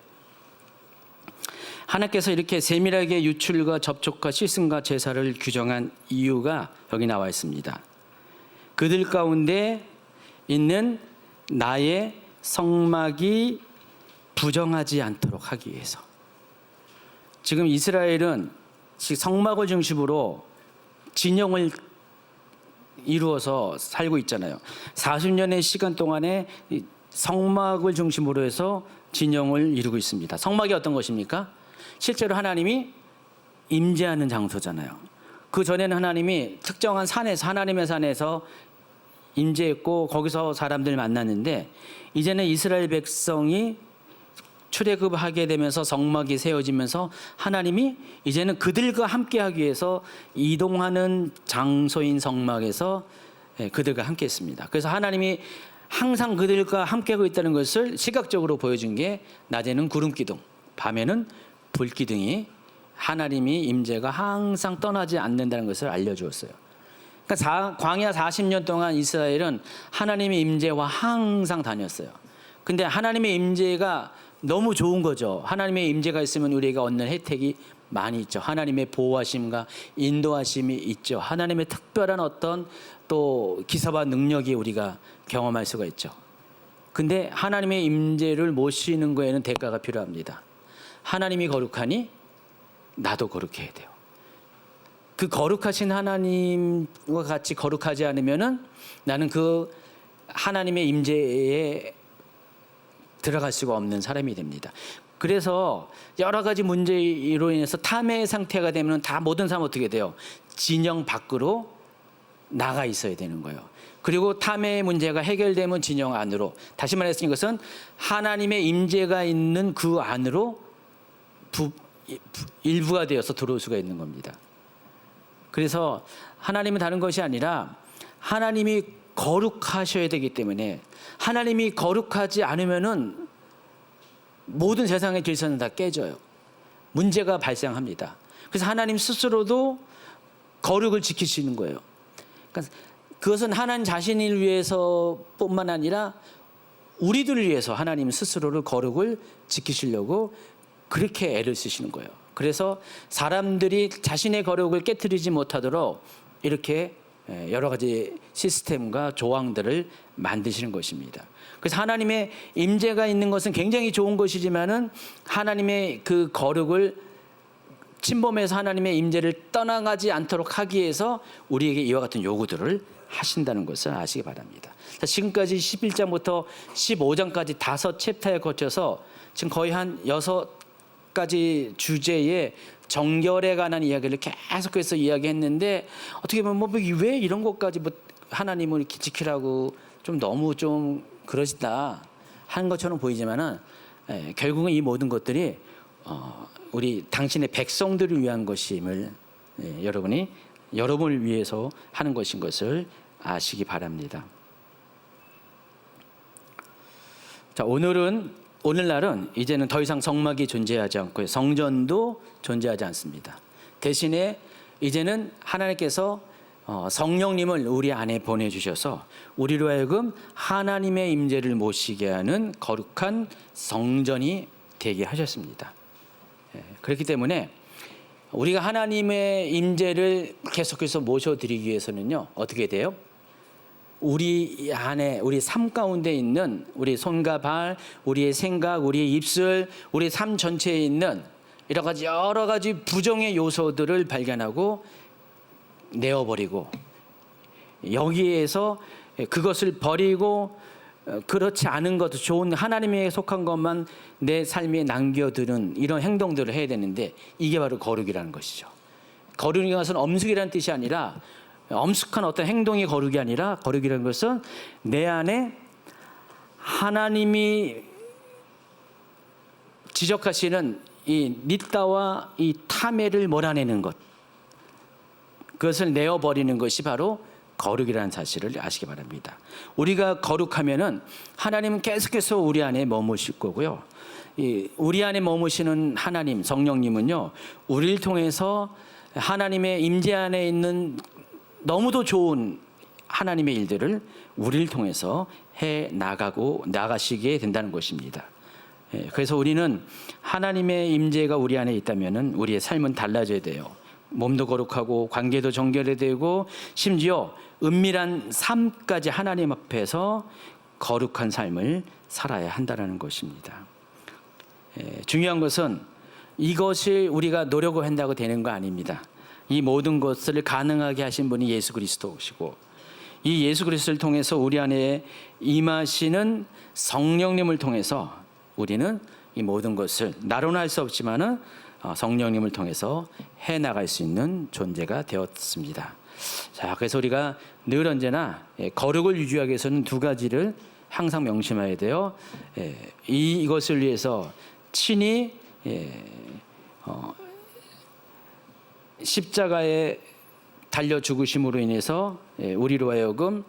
하나님께서 이렇게 세밀하게 유출과 접촉과 씻음과 제사를 규정한 이유가 여기 나와 있습니다. 그들 가운데 있는 나의 성막이 부정하지 않도록 하기 위해서. 지금 이스라엘은 성막을 중심으로 진영을 이루어서 살고 있잖아요. 40년의 시간 동안에 성막을 중심으로 해서 진영을 이루고 있습니다. 성막이 어떤 것입니까? 실제로 하나님이 임재하는 장소잖아요. 그 전에는 하나님이 특정한 산에서, 하나님의 산에서 임재했고 거기서 사람들 만났는데 이제는 이스라엘 백성이 출애굽하게 되면서 성막이 세워지면서 하나님이 이제는 그들과 함께하기 위해서 이동하는 장소인 성막에서 그들과 함께했습니다. 그래서 하나님이 항상 그들과 함께하고 있다는 것을 시각적으로 보여준 게 낮에는 구름 기둥, 밤에는 불 기둥이 하나님이 임재가 항상 떠나지 않는다는 것을 알려주었어요. 그러니까 광야 40년 동안 이스라엘은 하나님의 임재와 항상 다녔어요. 근데 하나님의 임재가 너무 좋은 거죠. 하나님의 임재가 있으면 우리가 얻는 혜택이 많이 있죠. 하나님의 보호하심과 인도하심이 있죠. 하나님의 특별한 어떤 또 기사와 능력이 우리가 경험할 수가 있죠. 근데 하나님의 임재를 모시는 거에는 대가가 필요합니다. 하나님이 거룩하니 나도 거룩해야 돼요. 그 거룩하신 하나님과 같이 거룩하지 않으면은 나는 그 하나님의 임재에 들어갈 수가 없는 사람이 됩니다. 그래서 여러 가지 문제로 인해서 탐의 상태가 되면 다 모든 사람 어떻게 돼요? 진영 밖으로 나가 있어야 되는 거예요. 그리고 탐의 문제가 해결되면 진영 안으로, 다시 말해서 이것은 하나님의 임재가 있는 그 안으로 일부가 되어서 들어올 수가 있는 겁니다. 그래서 하나님은 다른 것이 아니라 하나님이 거룩하셔야 되기 때문에 하나님이 거룩하지 않으면은 모든 세상의 질서는 다 깨져요. 문제가 발생합니다. 그래서 하나님 스스로도 거룩을 지키시는 거예요. 그러니까 그것은 하나님 자신을 위해서뿐만 아니라 우리들을 위해서 하나님 스스로를 거룩을 지키시려고 그렇게 애를 쓰시는 거예요. 그래서 사람들이 자신의 거룩을 깨트리지 못하도록 이렇게 여러 가지 시스템과 조항들을 만드시는 것입니다. 그래서 하나님의 임재가 있는 것은 굉장히 좋은 것이지만은 하나님의 그 거룩을 침범해서 하나님의 임재를 떠나가지 않도록 하기 위해서 우리에게 이와 같은 요구들을 하신다는 것을 아시기 바랍니다. 지금까지 11장부터 15장까지 5챕터에 거쳐서 지금 거의 한 6가지 주제의 정결에 관한 이야기를 계속해서 이야기했는데 어떻게 보면 왜 이런 것까지 하나님을 이렇게 지키라고 좀 너무 좀 그러시다 하는 것처럼 보이지만은 결국은 이 모든 것들이 우리 당신의 백성들을 위한 것임을 여러분을 위해서 하는 것인 것을 아시기 바랍니다. 자, 오늘날은 이제는 더 이상 성막이 존재하지 않고요. 성전도 존재하지 않습니다. 대신에 이제는 하나님께서 성령님을 우리 안에 보내주셔서 우리로 하여금 하나님의 임재를 모시게 하는 거룩한 성전이 되게 하셨습니다. 그렇기 때문에 우리가 하나님의 임재를 계속해서 모셔드리기 위해서는요, 어떻게 돼요? 우리 안에, 우리 삶 가운데 있는 우리 손과 발, 우리의 생각, 우리의 입술, 우리 삶 전체에 있는 여러 가지 부정의 요소들을 발견하고 내어버리고 여기에서 그것을 버리고 그렇지 않은 것도 좋은 하나님에 속한 것만 내 삶에 남겨두는 이런 행동들을 해야 되는데 이게 바로 거룩이라는 것이죠. 거룩이라는 것은 엄숙이라는 뜻이 아니라 엄숙한 어떤 행동이 거룩이 아니라 거룩이라는 것은 내 안에 하나님이 지적하시는 이 닛다와 이 타메를 몰아내는 것, 그것을 내어버리는 것이 바로 거룩이라는 사실을 아시기 바랍니다. 우리가 거룩하면은 하나님은 계속해서 우리 안에 머무실 거고요. 우리 안에 머무시는 하나님, 성령님은요, 우리를 통해서 하나님의 임재 안에 있는 너무도 좋은 하나님의 일들을 우리를 통해서 해 나가시게 된다는 것입니다. 그래서 우리는 하나님의 임재가 우리 안에 있다면은 우리의 삶은 달라져야 돼요. 몸도 거룩하고 관계도 정결해야 되고 심지어 은밀한 삶까지 하나님 앞에서 거룩한 삶을 살아야 한다는 것입니다. 중요한 것은 이것이 우리가 노력을 한다고 되는 거 아닙니다. 이 모든 것을 가능하게 하신 분이 예수 그리스도시고 이 예수 그리스도를 통해서 우리 안에 임하시는 성령님을 통해서 우리는 이 모든 것을 나로는 할 수 없지만은 성령님을 통해서 해나갈 수 있는 존재가 되었습니다. 자, 그래서 우리가 늘 언제나 거룩을 유지하기 위해서는 두 가지를 항상 명심해야 돼요. 이것을 위해서 친히 십자가에 달려 죽으심으로 인해서 우리로 하여금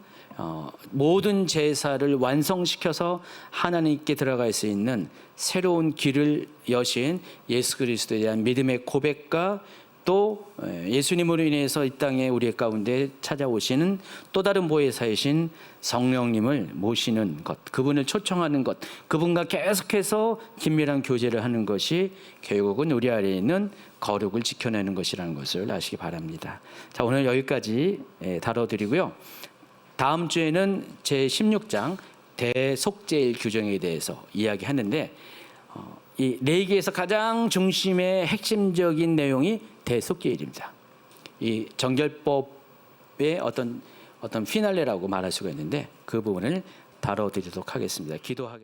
모든 제사를 완성시켜서 하나님께 들어갈 수 있는 새로운 길을 여신 예수 그리스도에 대한 믿음의 고백과 또 예수님으로 인해서 이 땅에 우리 가운데 찾아오시는 또 다른 보혜사이신 성령님을 모시는 것, 그분을 초청하는 것, 그분과 계속해서 긴밀한 교제를 하는 것이 결국은 우리 안에 있는 거룩을 지켜내는 것이라는 것을 아시기 바랍니다. 자, 오늘 여기까지 다뤄드리고요. 다음 주에는 제16장 대속죄일 규정에 대해서 이야기하는데 이 레위기에서 가장 중심의 핵심적인 내용이 대속죄일입니다. 이 정결법의 어떤 피날레라고 말할 수가 있는데 그 부분을 다뤄드리도록 하겠습니다. 기도하겠습니다.